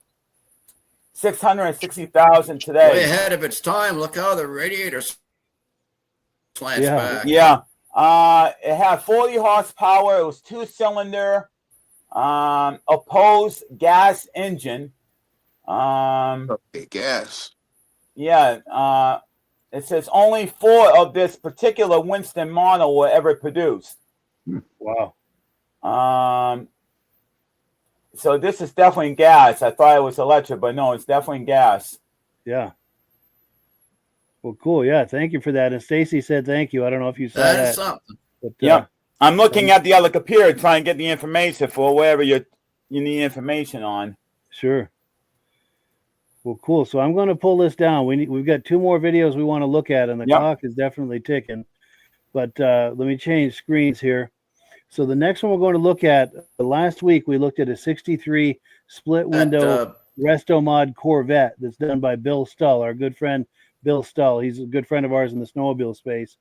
$660,000 today. Way ahead of its time. Look how the radiator slants back. Yeah. It had 40 horsepower. It was 2-cylinder, opposed gas engine. Okay, gas. Yeah. It says only 4 of this particular Winston model were ever produced. Wow. So this is definitely gas. I thought it was electric, but no, it's definitely gas. Yeah. Well, cool. Yeah, thank you for that. And Stacy said thank you. I don't know if you saw That is that. something. But, Yeah. I'm looking at the other computer trying to get the information for wherever you need information on. Sure. Well, cool. So I'm going to pull this down. We've got 2 more videos we want to look at, and the clock is definitely ticking. But let me change screens here. So the next one we're going to look at, last week we looked at a 63 split window Resto-Mod Corvette that's done by Bill Stull, our good friend Bill Stull. He's a good friend of ours in the snowmobile space.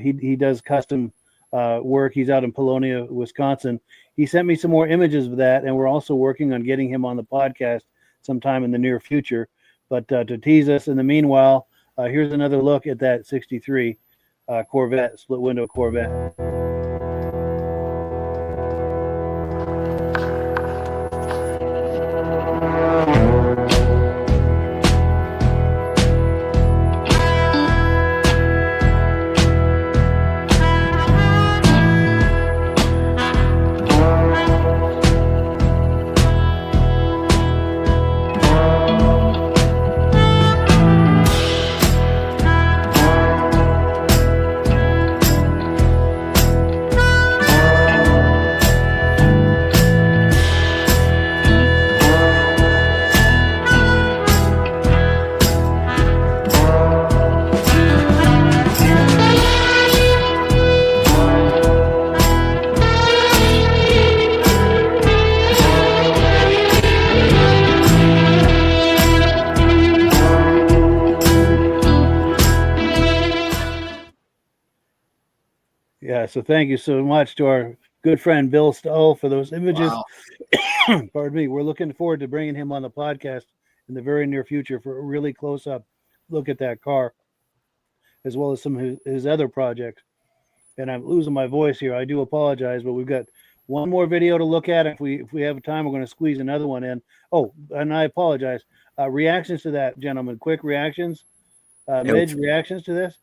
He does custom work. He's out in Polonia, Wisconsin. He sent me some more images of that, and we're also working on getting him on the podcast sometime in the near future. But to tease us in the meanwhile, here's another look at that 63 Corvette, split window Corvette. So thank you so much to our good friend Bill Stoll for those images. Wow. Pardon me. We're looking forward to bringing him on the podcast in the very near future for a really close up look at that car, as well as some of his other projects. And I'm losing my voice here. I do apologize, but we've got one more video to look at. If we have time, we're going to squeeze another one in. Oh, and I apologize. Reactions to that, gentlemen. Quick reactions. Midge, reactions to this?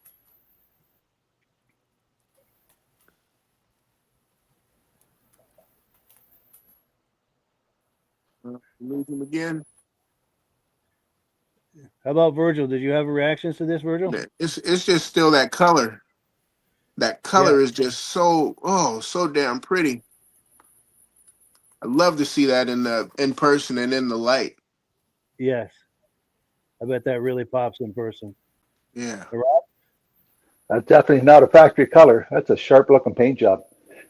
Lose him again. How about Virgil? Did you have reactions to this, Virgil? It's just still that color. That color is just so damn pretty. I love to see that in person and in the light. Yes. I bet that really pops in person. Yeah. That's definitely not a factory color. That's a sharp looking paint job.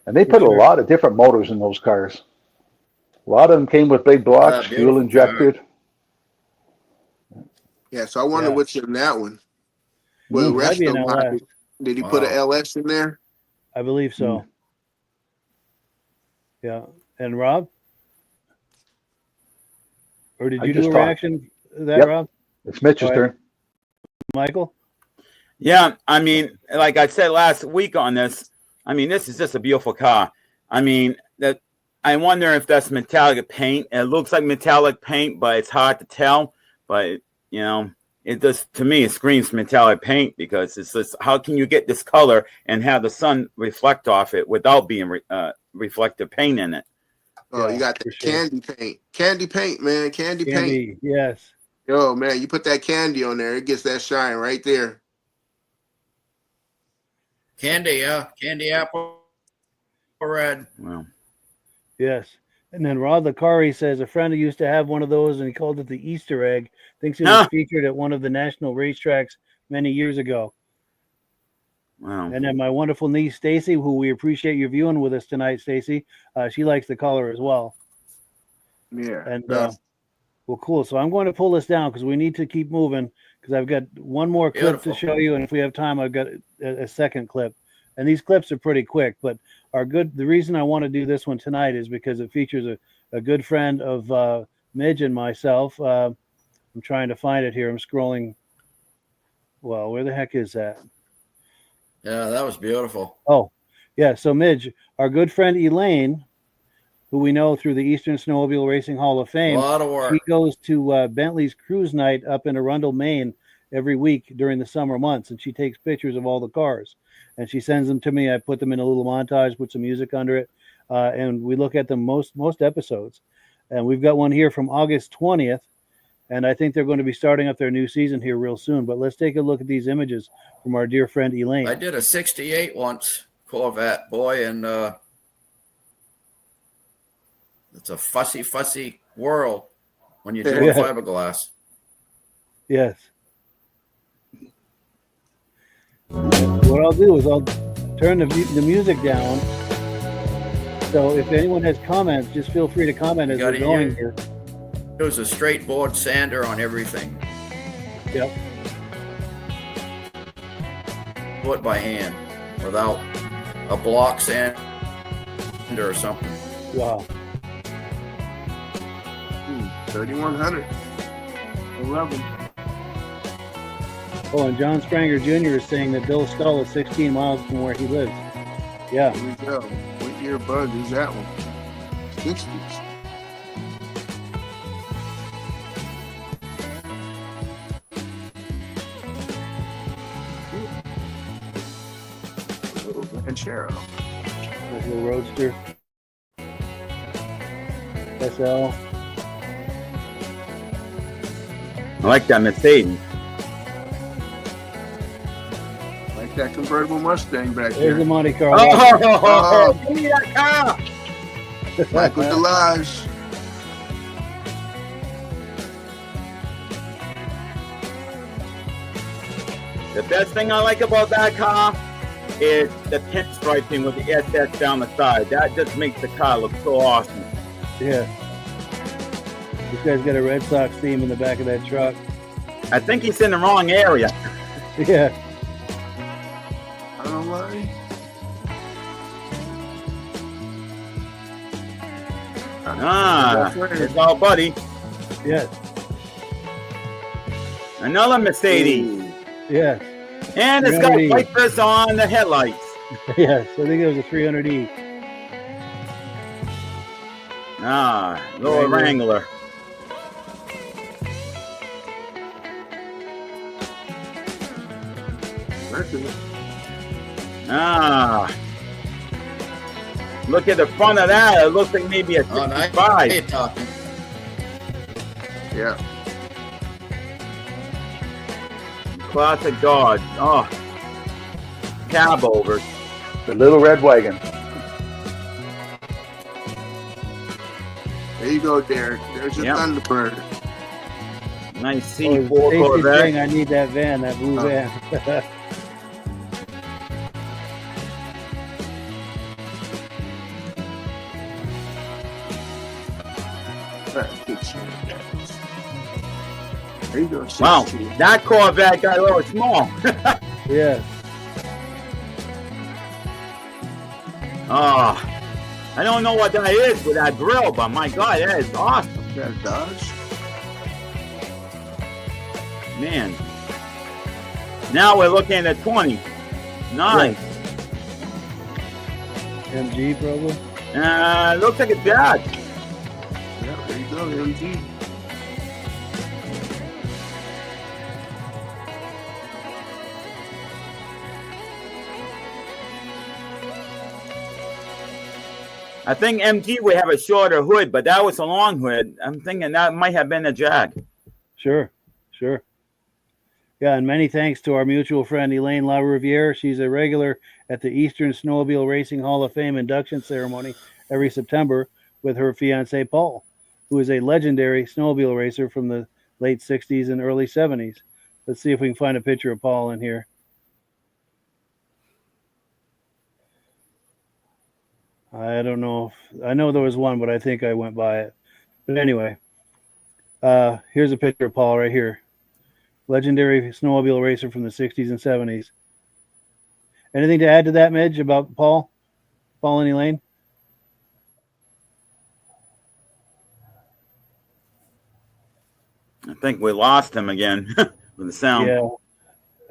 And they put a lot of different motors in those cars. A lot of them came with big blocks, fuel injected. Yeah, so I wonder what's in that one. Well, Might be an LS. Did he put an LS in there? I believe so. Yeah. And Rob? Or did you do a reaction to that, Rob? It's Mitch's turn. Michael? Yeah, I mean, like I said last week on this, I mean, this is just a beautiful car. I mean, that I wonder if that's metallic paint. It looks like metallic paint, but it's hard to tell. But, you know, it just, to me, it screams metallic paint because it's just, how can you get this color and have the sun reflect off it without being reflective paint in it? Oh, you got the candy paint. Candy paint, man. Candy paint. Yes. Yo, man, you put that candy on there, it gets that shine right there. Candy, yeah. Candy apple red. Wow. Yes. And then Rod Licari says a friend who used to have one of those and he called it the Easter egg. Thinks it was featured at one of the national racetracks many years ago. Wow. And then my wonderful niece, Stacy, who we appreciate you viewing with us tonight, Stacy. She likes the color as well. Yeah. And well, cool. So I'm going to pull this down because we need to keep moving because I've got one more clip to show you. And if we have time, I've got a second clip. And these clips are pretty quick, but the reason I want to do this one tonight is because it features a good friend of Midge and myself. I'm trying to find it here. I'm scrolling. Well, where the heck is that? Yeah, that was beautiful. Oh, yeah. So Midge, our good friend Elaine, who we know through the Eastern Snowmobile Racing Hall of Fame, A lot of work. she goes to Bentley's Cruise Night up in Arundel, Maine every week during the summer months, and she takes pictures of all the cars. And she sends them to me. I put them in a little montage, put some music under it, and we look at them most episodes. And we've got one here from August 20th, and I think they're going to be starting up their new season here real soon. But let's take a look at these images from our dear friend Elaine. I did a 68 once, Corvette, boy, and it's a fussy world when you're doing fiberglass. Yes. What I'll do is I'll turn the music down. So if anyone has comments, just feel free to comment as we're going here. It was a straight board sander on everything. Yep. Put by hand without a block sander or something. Wow. 3,100. 11. Oh, and John Spranger Jr. is saying that Bill Stull is 16 miles from where he lives. Yeah. Here we go. What year bud is that one? 60s. Hampshire. There's a little roadster. SL. I like that Mercedes. Like that convertible Mustang back There's there. the Monte Carlo. Oh, give me that car. Like with the Delage. The best thing I like about that car is the pinstriping with the SS down the side. That just makes the car look so awesome. Yeah. This guy's got a Red Sox theme in the back of that truck. I think he's in the wrong area. Yeah. I don't know why. It's all buddy. Yes. Another Mercedes. Ooh. Yes. And it's got wipers on the headlights. Yes. I think it was a 300E. Little Wrangler. Look at the front of that. It looks like maybe a 65. You're talking. Yeah. Classic Dodge. Oh, cab over. The little red wagon. There you go, Derek. There's your Thunderbird. Nice Oh, C4 Stacy's Corvette. saying I need that van, that blue van. There you go. Wow, that Corvette got a little small. Yes. I don't know what that is with that grill, but my God, that is awesome. That Dodge. Man. Now we're looking at 20. Nice. MG probably. Looks like a Dodge. Yeah, there you go, MG. I think MG would have a shorter hood, but that was a long hood. I'm thinking that might have been a Jag. Sure. Yeah, and many thanks to our mutual friend Elaine LaRiviere. She's a regular at the Eastern Snowmobile Racing Hall of Fame induction ceremony every September with her fiancé Paul, who is a legendary snowmobile racer from the late 60s and early 70s. Let's see if we can find a picture of Paul in here. I don't know. I know there was one, but I think I went by it. But anyway, here's a picture of Paul right here. Legendary snowmobile racer from the 60s and 70s. Anything to add to that, Midge, about Paul and Elaine? I think we lost him again with the sound. Yeah,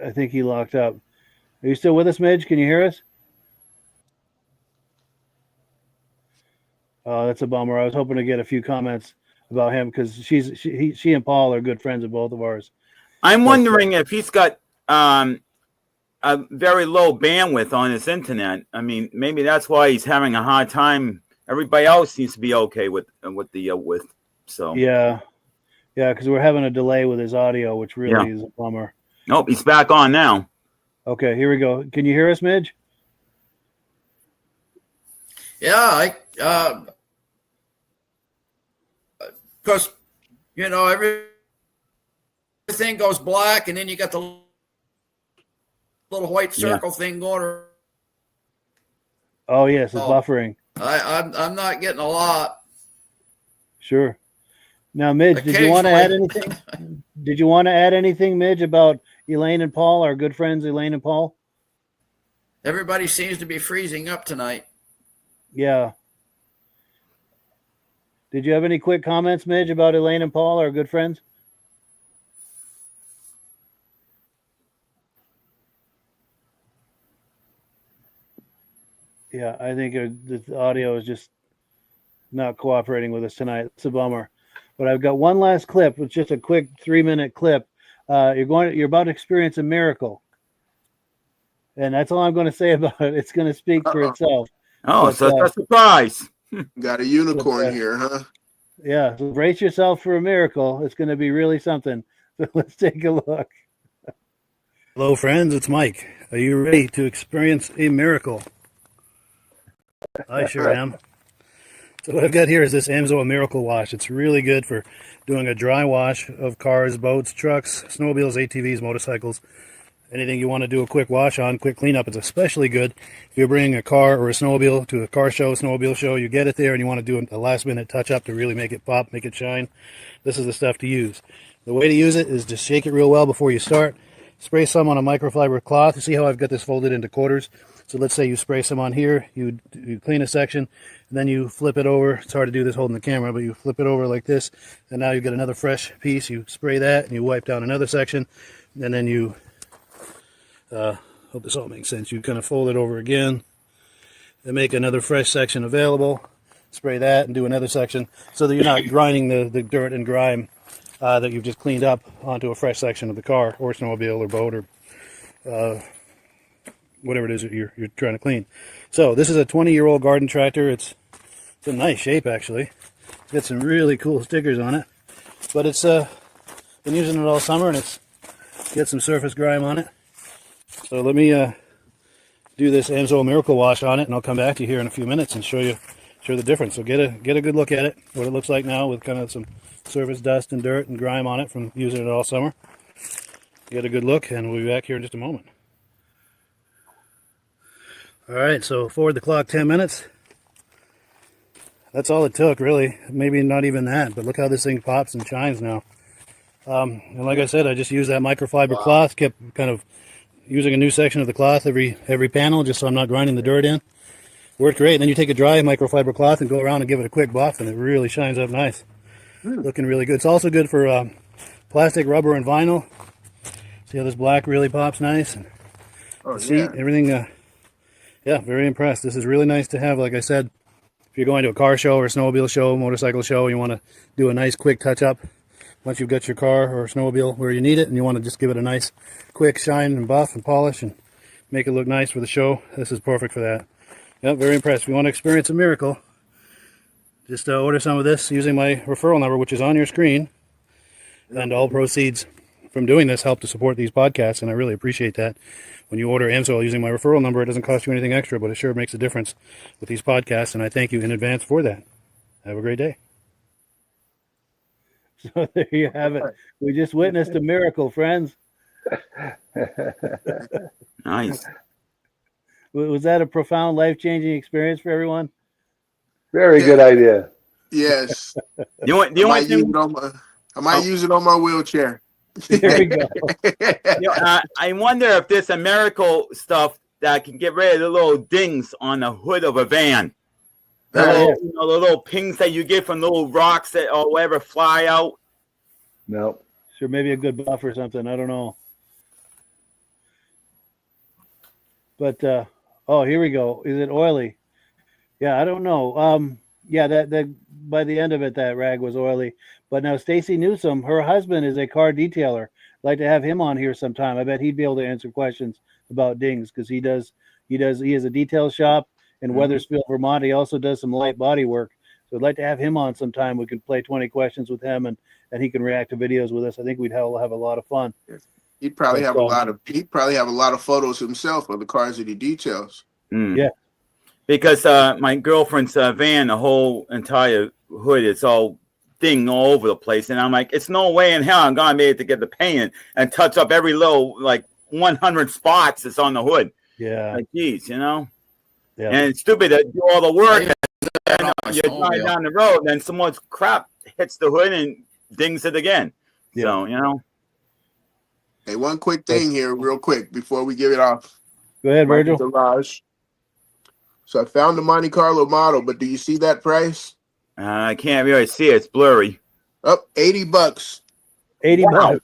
I think he locked up. Are you still with us, Midge? Can you hear us? Oh, that's a bummer. I was hoping to get a few comments about him because she and Paul are good friends of both of ours. I'm wondering if he's got a very low bandwidth on his internet. I mean, maybe that's why he's having a hard time. Everybody else seems to be okay with the width. So yeah, because we're having a delay with his audio, which really is a bummer. Nope, he's back on now. Okay, here we go. Can you hear us, Midge? Yeah, because everything goes black, and then you got the little white circle thing going. Oh yes, it's buffering. I'm not getting a lot. Sure. Now, Midge, did you want to add anything? Did you want to add anything, Midge, about Elaine and Paul, our good friends Elaine and Paul? Everybody seems to be freezing up tonight. Yeah. Did you have any quick comments, Midge, about Elaine and Paul, our good friends? Yeah, I think the audio is just not cooperating with us tonight. It's a bummer. But I've got one last clip. It's just a quick 3-minute clip. You're about to experience a miracle. And that's all I'm going to say about it. It's going to speak for itself. Oh, but, so that's a surprise. Got a unicorn here, huh? Yeah. So brace yourself for a miracle. It's going to be really something. So let's take a look. Hello, friends. It's Mike. Are you ready to experience a miracle? I sure am. So what I've got here is this Amsoil Miracle Wash. It's really good for doing a dry wash of cars, boats, trucks, snowmobiles, ATVs, motorcycles, anything you want to do a quick wash on, quick cleanup. It's especially good if you're bringing a car or a snowmobile to a car show, snowmobile show. You get it there and you want to do a last minute touch up to really make it pop, make it shine. This is the stuff to use. The way to use it is just shake it real well before you start. Spray some on a microfiber cloth. You see how I've got this folded into quarters? So let's say you spray some on here, you clean a section, and then you flip it over. It's hard to do this holding the camera, but you flip it over like this, and now you get another fresh piece. You spray that, and you wipe down another section, and then you, hope this all makes sense, you kind of fold it over again and make another fresh section available. Spray that and do another section so that you're not grinding the dirt and grime that you've just cleaned up onto a fresh section of the car or snowmobile or boat or whatever it is that you're trying to clean. So this is a 20-year-old garden tractor. It's in nice shape, actually. It's got some really cool stickers on it, but it's been using it all summer, and it's got some surface grime on it. So let me do this Amsoil Miracle Wash on it, and I'll come back to you here in a few minutes and show the difference. So get a good look at it, what it looks like now with kind of some surface dust and dirt and grime on it from using it all summer. Get a good look, and we'll be back here in just a moment. All right, so forward the clock 10 minutes. That's all it took, really. Maybe not even that, but look how this thing pops and shines now. And like I said, I just used that microfiber cloth, kept kind of using a new section of the cloth every panel, just so I'm not grinding the dirt in. Worked great. Then you take a dry microfiber cloth and go around and give it a quick buff, and it really shines up nice. Looking really good. It's also good for plastic, rubber, and vinyl. See how this black really pops nice? And the seat, everything... yeah, very impressed. This is really nice to have. Like I said, if you're going to a car show or a snowmobile show, motorcycle show, you want to do a nice quick touch-up once you've got your car or snowmobile where you need it, and you want to just give it a nice quick shine and buff and polish and make it look nice for the show. This is perfect for that. Yep, very impressed. If you want to experience a miracle, just order some of this using my referral number, which is on your screen, and all proceeds from doing this help to support these podcasts, and I really appreciate that. When you order Amsoil using my referral number, it doesn't cost you anything extra, but it sure makes a difference with these podcasts, and I thank you in advance for that. Have a great day. So there you have it. We just witnessed a miracle, friends. Nice. Was that a profound, life-changing experience for everyone? Very good idea. Yes. I might use it on my wheelchair. There we go. I wonder if there's a miracle stuff that can get rid of the little dings on the hood of a van. The little pings that you get from little rocks that or whatever fly out. No. Sure, maybe a good buff or something. I don't know. But oh, here we go. Is it oily? Yeah, I don't know. Yeah, that by the end of it, that rag was oily. But now Stacy Newsom, her husband is a car detailer. I'd like to have him on here sometime. I bet he'd be able to answer questions about dings because he has a detail shop in Weathersfield, Vermont. He also does some light body work. So I'd like to have him on sometime. We can play 20 questions with him and he can react to videos with us. I think we'd have a lot of fun. He'd probably have a lot of photos himself of the cars that he details. Yeah. Because my girlfriend's van, the whole entire hood is all ding all over the place. And I'm like, it's no way in hell I'm going to be able to get the paint and touch up every little, like 100 spots that's on the hood. Yeah. Like, geez, you know? Yeah. And it's stupid to do all the work. And you drive down the road, then some more crap hits the hood and dings it again. Yeah. So, you know? Hey, one quick thing here, real quick, before we give it off. Go ahead, Virgil. Garage. So I found the Monte Carlo model, but do you see that price? I can't really see it. It's blurry. Up $80. $80.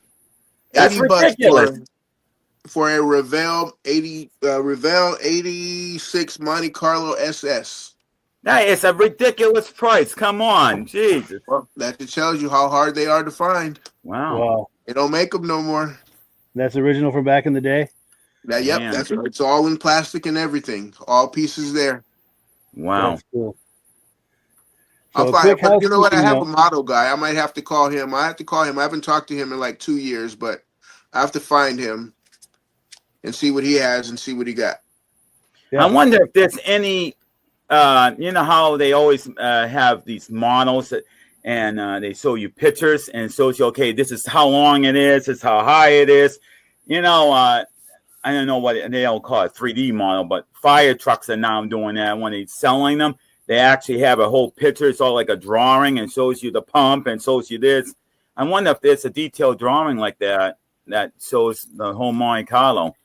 That's ridiculous. For a Revell 86 Monte Carlo SS. That is a ridiculous price. Come on, Jesus. Well, that just tells you how hard they are to find. Wow. They don't make them no more. That's original from back in the day. Yep, it's all in plastic and everything. All pieces there. Wow. That's cool. I'll find. But you know what? I have a model guy. I might have to call him. I haven't talked to him in like 2 years, but I have to find him and see what he has and see what he got. Yeah. I wonder if there's any. You know how they always have these models and they show you pictures and shows you, okay, this is how long it is, this is how high it is. You know, I don't know what they all call it, 3D model, but fire trucks are now doing that when they're selling them. They actually have a whole picture. It's all like a drawing and shows you the pump and shows you this. I wonder if there's a detailed drawing like that that shows the whole Monte Carlo.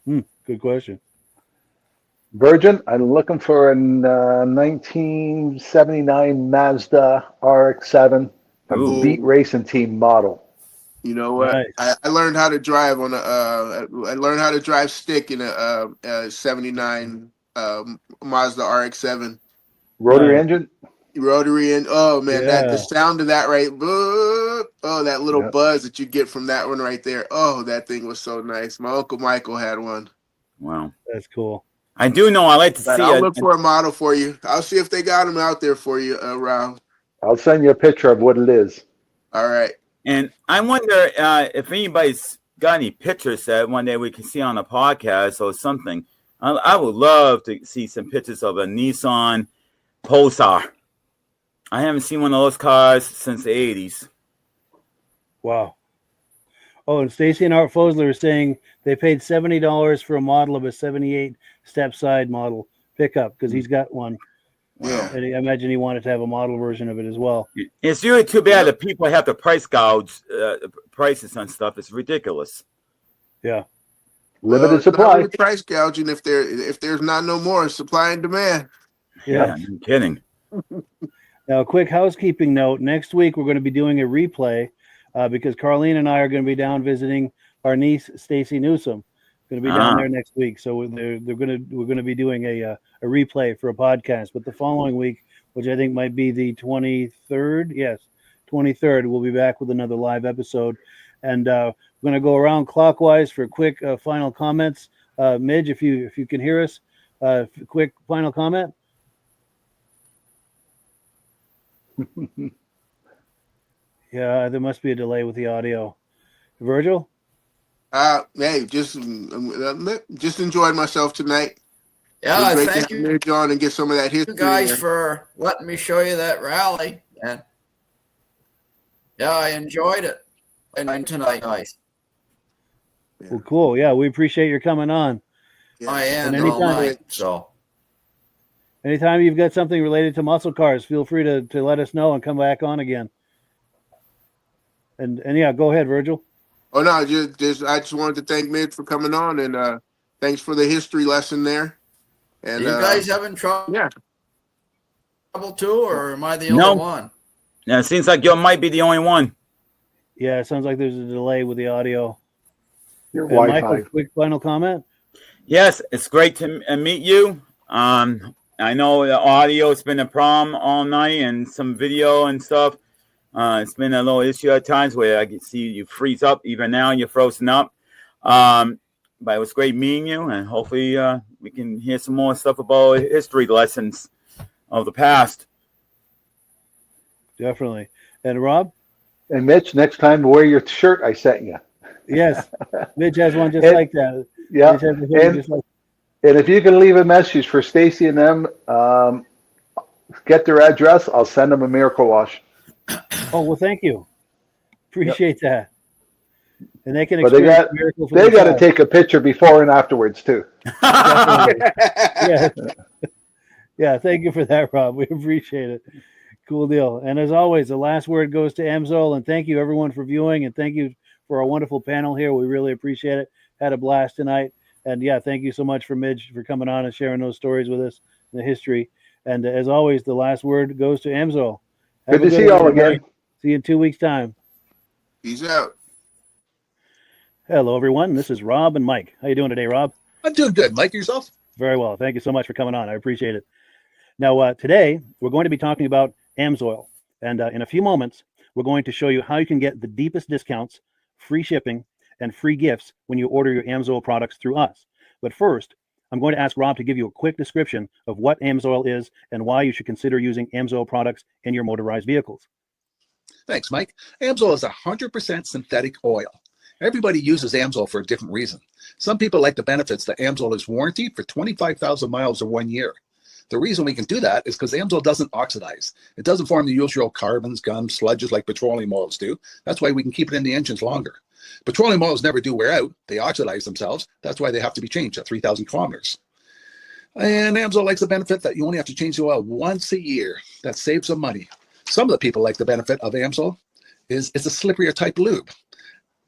Good question. Virgin, I'm looking for a 1979 Mazda RX-7, a Ooh. Beat Racing Team model. You know what? Nice. I learned how to drive on I learned how to drive stick in a 79 Mazda RX-7 Rotary Nice. engine? rotary, and oh man, that the Yeah. sound of that right, oh, that little Yeah. buzz that you get from that one right there. Oh, that thing was so nice. My Uncle Michael had one. Wow. That's cool. I do know I like to But see I'll it. look for a model for you. I'll see if they got them out there for you, Rob. I'll send you a picture of what it is. All right. And I wonder if anybody's got any pictures that one day we can see on a podcast or something. I would love to see some pictures of a Nissan Pulsar. I haven't seen one of those cars since the 80s. Wow. Oh, and Stacy and Art Fosler are saying they paid $70 for a model of a 78 step side model pickup because he's got one. Yeah. And I imagine he wanted to have a model version of it as well. It's really too bad that people have to price gouge prices on stuff. It's ridiculous. Yeah. Limited It's not supply. really price gouging if there's not no more supply and demand. Yeah. No kidding. Now, a quick housekeeping note. Next week, we're going to be doing a replay because Carlene and I are going to be down visiting our niece, Stacy Newsom. Going to be down there next week. So we're going to be doing a replay for a podcast. But the following week, which I think might be the 23rd, yes, 23rd, we'll be back with another live episode. And we're going to go around clockwise for quick final comments. Midge, if you can hear us, quick final comment. Yeah, there must be a delay with the audio. Virgil? Hey, just enjoyed myself tonight. Yeah, It was great thank to you have John and get some of that history. guys there. for letting me show you that rally. And yeah, I enjoyed it. And tonight, nice. Well, cool. Yeah, we appreciate your coming on. Yeah. I am And all anytime- night. So Anytime you've got something related to muscle cars, feel free to let us know and come back on again. And yeah, go ahead, Virgil. Oh no, I just wanted to thank Midge for coming on, and thanks for the history lesson there. And you guys having trouble yeah. too, or am I the No. only one? Yeah, it seems like you might be the only one. Yeah, it sounds like there's a delay with the audio. Your And Wi-Fi. Michael, quick final comment. Yes, it's great to meet you. I know the audio has been a problem all night and some video and stuff. It's been a little issue at times where I can see you freeze up. Even now, you're frozen up. But it was great meeting you, and hopefully we can hear some more stuff about history lessons of the past. Definitely. And Rob? And Mitch, next time wear your shirt I sent you. Yes. Midge has one just And- like that. Yeah. Midge has one And, just like and if you can leave a message for Stacy and them, get their address. I'll send them a Miracle Wash. Oh, well, thank you. Appreciate that. And they can But they experience got- a miracle for They got to themselves. take a picture before and afterwards too. Definitely. Yeah. Yeah, thank you for that, Rob. We appreciate it. Cool deal. And as always, the last word goes to Amsoil. And thank you, everyone, for viewing. And thank you for our wonderful panel here. We really appreciate it. Had a blast tonight. And yeah, thank you so much for Midge for coming on and sharing those stories with us, the history. And as always, the last word goes to Amsoil. Have Good a to see one, y'all everybody. again. See you in 2 weeks' time. Peace out. Hello, everyone. This is Rob and Mike. How you doing today, Rob? I'm doing good. Mike, yourself? Very well. Thank you so much for coming on. I appreciate it. Now, today, we're going to be talking about Amsoil. And in a few moments, we're going to show you how you can get the deepest discounts, free shipping, and free gifts when you order your Amsoil products through us. But first, I'm going to ask Rob to give you a quick description of what Amsoil is and why you should consider using Amsoil products in your motorized vehicles. Thanks, Mike. Amsoil is 100% synthetic oil. Everybody uses Amsoil for a different reason. Some people like the benefits that Amsoil is warranted for 25,000 miles or 1 year. The reason we can do that is because Amsoil doesn't oxidize. It doesn't form the usual carbons, gums, sludges like petroleum oils do. That's why we can keep it in the engines longer. Petroleum oils never do wear out. They oxidize themselves. That's why they have to be changed at 3,000 kilometers. And Amsoil likes the benefit that you only have to change the oil once a year. That saves some money. Some of the people like the benefit of Amsoil is it's a slipperier type lube.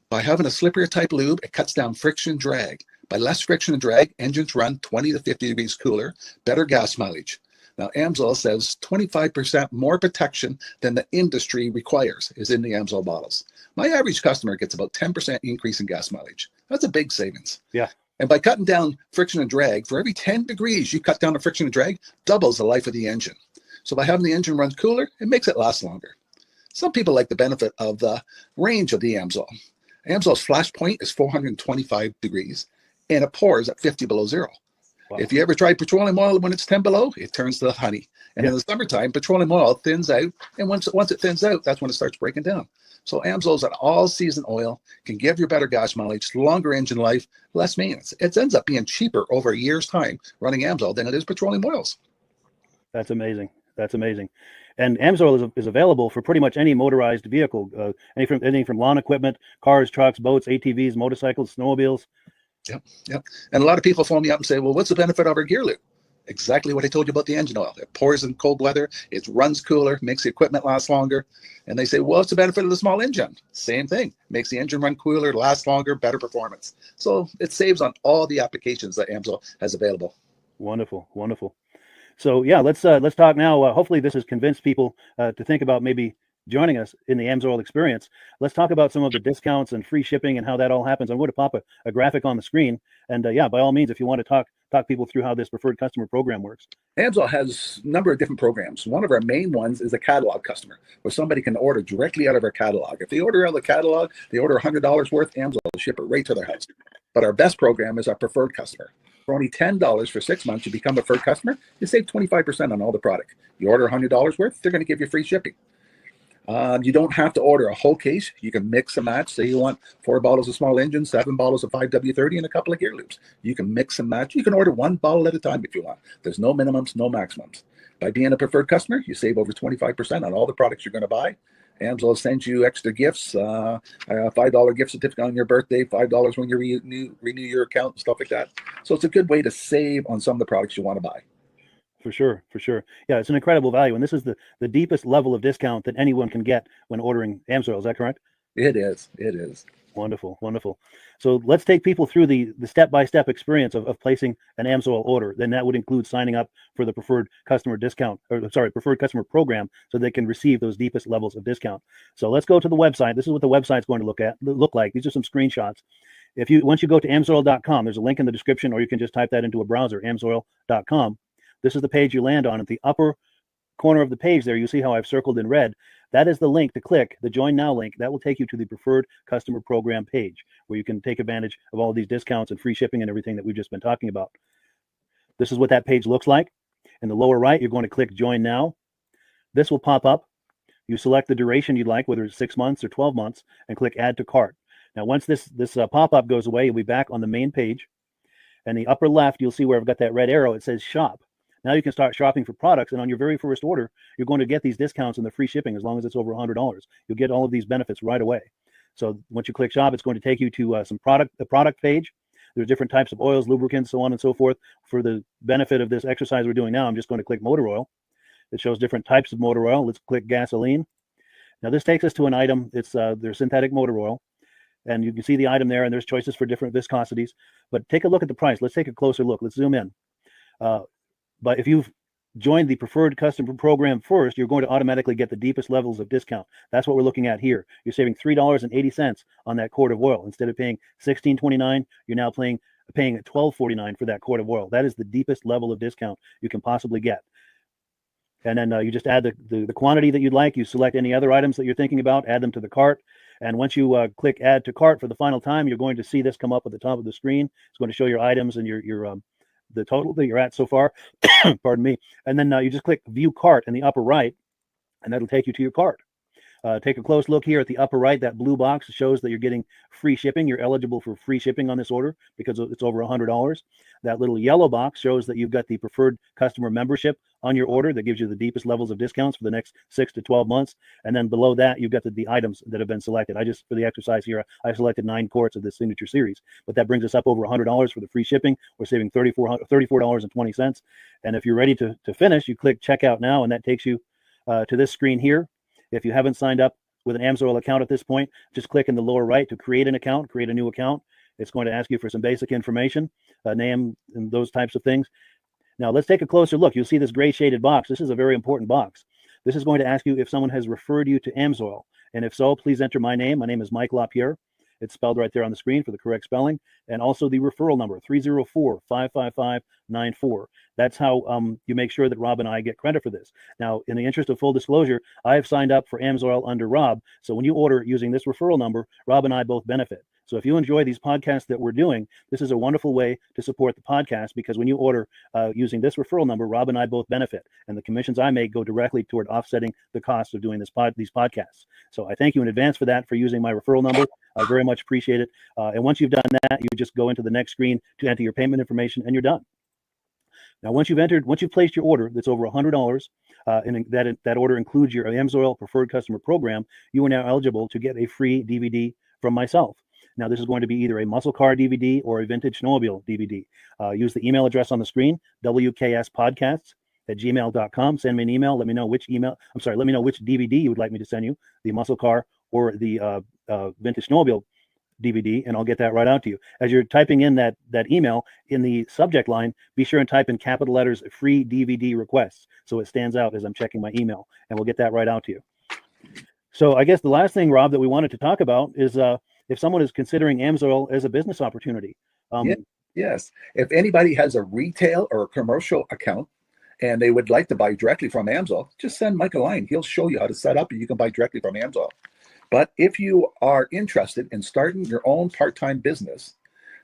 By having a slipperier type lube, it cuts down friction drag. By less friction and drag, engines run 20 to 50 degrees cooler, better gas mileage. Now, Amsoil says 25% more protection than the industry requires is in the Amsoil bottles. My average customer gets about 10% increase in gas mileage. That's a big savings. Yeah. And by cutting down friction and drag, for every 10 degrees you cut down the friction and drag, doubles the life of the engine. So by having the engine run cooler, it makes it last longer. Some people like the benefit of the range of the Amsoil. Amsoil's flash point is 425 degrees, and it pours at 50 below zero. Wow. If you ever try petroleum oil when it's 10 below, it turns to honey. And in the summertime, petroleum oil thins out. And once it thins out, that's when it starts breaking down. So Amsoil's an all-season oil, can give you better gas mileage, longer engine life, less maintenance. It ends up being cheaper over a year's time running Amsoil than it is petroleum oils. That's amazing. That's amazing. And Amsoil is available for pretty much any motorized vehicle, anything from lawn equipment, cars, trucks, boats, ATVs, motorcycles, snowmobiles. Yep. And a lot of people phone me up and say, well, what's the benefit of our gear loop? Exactly what I told you about the engine oil. It pours in cold weather, it runs cooler, makes the equipment last longer. And they say, well, what's the benefit of the small engine? Same thing. Makes the engine run cooler, last longer, better performance. So it saves on all the applications that Amsoil has available. Wonderful, wonderful. So yeah, let's talk now. Hopefully this has convinced people to think about maybe joining us in the Amsoil experience. Let's talk about some of the discounts and free shipping and how that all happens. I'm going to pop a graphic on the screen. And yeah, by all means, if you want to talk people through how this preferred customer program works. Amsoil has a number of different programs. One of our main ones is a catalog customer, where somebody can order directly out of our catalog. If they order out of the catalog, they order $100 worth, Amsoil will ship it right to their house. But our best program is our preferred customer. For only $10 for 6 months, you become a preferred customer, you save 25% on all the product. You order $100 worth, they're going to give you free shipping. You don't have to order a whole case. You can mix and match. Say you want 4 bottles of small engine, 7 bottles of 5W30, and a couple of gear loops. You can mix and match. You can order 1 bottle at a time if you want. There's no minimums, no maximums. By being a preferred customer, you save over 25% on all the products you're going to buy. Amsoil sends you extra gifts, a $5 gift certificate on your birthday, $5 when you renew your account, and stuff like that. So it's a good way to save on some of the products you want to buy. For sure. Yeah, it's an incredible value. And this is the deepest level of discount that anyone can get when ordering Amsoil. Is that correct? It is. Wonderful. So let's take people through the step-by-step experience of placing an Amsoil order. Then that would include signing up for the preferred customer preferred customer program, so they can receive those deepest levels of discount. So let's go to the website. This is what the website's going to look like. These are some screenshots. Once you go to amsoil.com, there's a link in the description, or you can just type that into a browser, amsoil.com. This is the page you land on. At the upper corner of the page there, you see how I've circled in red. That is the link to click, the Join Now link. That will take you to the Preferred Customer Program page, where you can take advantage of all of these discounts and free shipping and everything that we've just been talking about. This is what that page looks like. In the lower right, you're going to click Join Now. This will pop up. You select the duration you'd like, whether it's 6 months or 12 months, and click Add to Cart. Now, once this pop-up goes away, you'll be back on the main page. And the upper left, you'll see where I've got that red arrow. It says Shop. Now you can start shopping for products, and on your very first order, you're going to get these discounts and the free shipping as long as it's over $100. You'll get all of these benefits right away. So once you click Shop, it's going to take you to the product page. There's different types of oils, lubricants, so on and so forth. For the benefit of this exercise we're doing now, I'm just going to click motor oil. It shows different types of motor oil. Let's click gasoline. Now this takes us to an item. It's their synthetic motor oil. And you can see the item there, and there's choices for different viscosities. But take a look at the price. Let's take a closer look. Let's zoom in. But if you've joined the preferred customer program first, you're going to automatically get the deepest levels of discount. That's what we're looking at here. You're saving $3.80 on that quart of oil. Instead of paying $16.29, you're now paying $12.49 for that quart of oil. That is the deepest level of discount you can possibly get. And then you just add the quantity that you'd like. You select any other items that you're thinking about, add them to the cart. And once you click Add to Cart for the final time, you're going to see this come up at the top of the screen. It's going to show your items and your the total that you're at so far. Pardon me. And then you just click View Cart in the upper right, and that'll take you to your cart. Take a close look here at the upper right. That blue box shows that you're getting free shipping. You're eligible for free shipping on this order because it's over $100. That little yellow box shows that you've got the preferred customer membership on your order that gives you the deepest levels of discounts for the next 6 to 12 months. And then below that, you've got the items that have been selected. For the exercise here, I selected 9 quarts of the Signature Series, but that brings us up over $100 for the free shipping. We're saving $34.20. And if you're ready to finish, you click Checkout Now, and that takes you to this screen here. If you haven't signed up with an Amsoil account at this point, just click in the lower right to create an account, create a new account. It's going to ask you for some basic information, name, and those types of things. Now let's take a closer look. You'll see this gray shaded box. This is a very important box. This is going to ask you if someone has referred you to Amsoil. And if so, please enter my name. My name is Mike LaPierre. It's spelled right there on the screen for the correct spelling. And also the referral number, 304-555-94. That's how you make sure that Rob and I get credit for this. Now, in the interest of full disclosure, I have signed up for Amsoil under Rob. So when you order using this referral number, Rob and I both benefit. So if you enjoy these podcasts that we're doing, this is a wonderful way to support the podcast, because when you order using this referral number, Rob and I both benefit. And the commissions I make go directly toward offsetting the cost of doing these podcasts. So I thank you in advance for that, for using my referral number. I very much appreciate it. And once you've done that, you just go into the next screen to enter your payment information, and you're done. Now, once you've placed your order that's over $100, and that order includes your Amsoil Preferred Customer Program, you are now eligible to get a free DVD from myself. Now, this is going to be either a muscle car DVD or a vintage snowmobile DVD. Use the email address on the screen, wkspodcasts@gmail.com. Send me an email. Let me know which DVD you would like me to send you, the muscle car or the vintage snowmobile DVD, and I'll get that right out to you. As you're typing in that email, in the subject line, be sure and type in capital letters "free DVD requests" so it stands out as I'm checking my email, and we'll get that right out to you. So I guess the last thing, Rob, that we wanted to talk about is if someone is considering Amsoil as a business opportunity. Yes. If anybody has a retail or a commercial account and they would like to buy directly from Amsoil, just send Mike a line. He'll show you how to set up, and you can buy directly from Amsoil. But if you are interested in starting your own part-time business,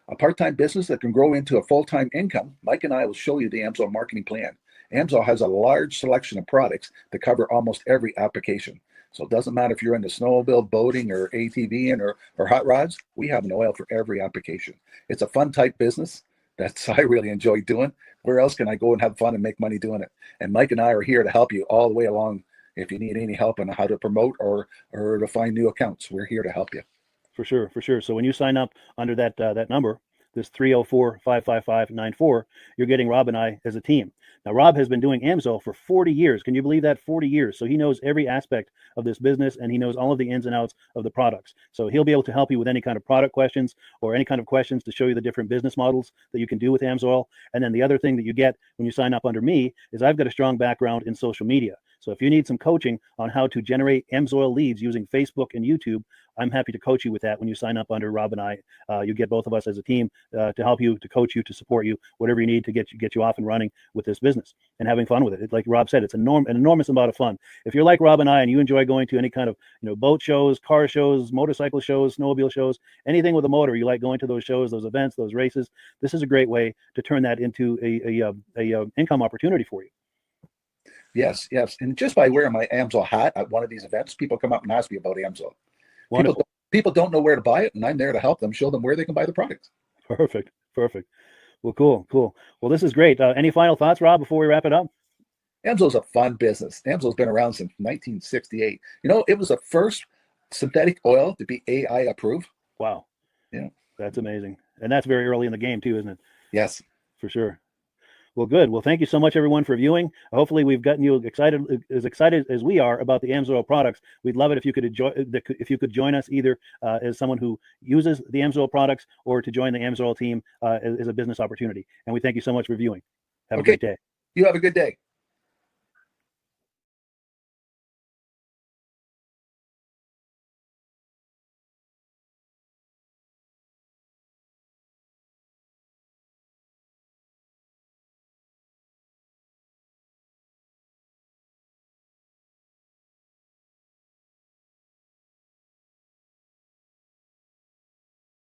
a part-time business that can grow into a full-time income, Mike and I will show you the Amsoil marketing plan. Amsoil has a large selection of products that cover almost every application. So it doesn't matter if you're into snowmobile, boating, or ATVing, or hot rods. We have an oil for every application. It's a fun type business that I really enjoy doing. Where else can I go and have fun and make money doing it? And Mike and I are here to help you all the way along. If you need any help on how to promote or to find new accounts, we're here to help you. For sure. So when you sign up under that number, this 304-555-94, you're getting Rob and I as a team. Now, Rob has been doing Amsoil for 40 years. Can you believe that? 40 years. So he knows every aspect of this business, and he knows all of the ins and outs of the products. So he'll be able to help you with any kind of product questions or any kind of questions to show you the different business models that you can do with Amsoil. And then the other thing that you get when you sign up under me is I've got a strong background in social media. So if you need some coaching on how to generate Amsoil leads using Facebook and YouTube, I'm happy to coach you with that when you sign up under Rob and I. You get both of us as a team to help you, to coach you, to support you, whatever you need to get you off and running with this business and having fun with it. Like Rob said, it's an enormous amount of fun. If you're like Rob and I and you enjoy going to any kind of boat shows, car shows, motorcycle shows, snowmobile shows, anything with a motor, you like going to those shows, those events, those races, this is a great way to turn that into a income opportunity for you. Yes. And just by wearing my Amsoil hat at one of these events, people come up and ask me about Amsoil. People don't know where to buy it, and I'm there to help them, show them where they can buy the product. Perfect. Well, cool. Well, this is great. Any final thoughts, Rob, before we wrap it up? Amsoil's a fun business. Amsoil's been around since 1968. It was the first synthetic oil to be AI approved. Wow. Yeah. That's amazing. And that's very early in the game too, isn't it? Yes. For sure. Well, good. Well, thank you so much, everyone, for viewing. Hopefully, we've gotten you excited as we are about the Amsoil products. We'd love it if you could join us either as someone who uses the Amsoil products or to join the Amsoil team as a business opportunity. And we thank you so much for viewing. Have a great day. You have a good day.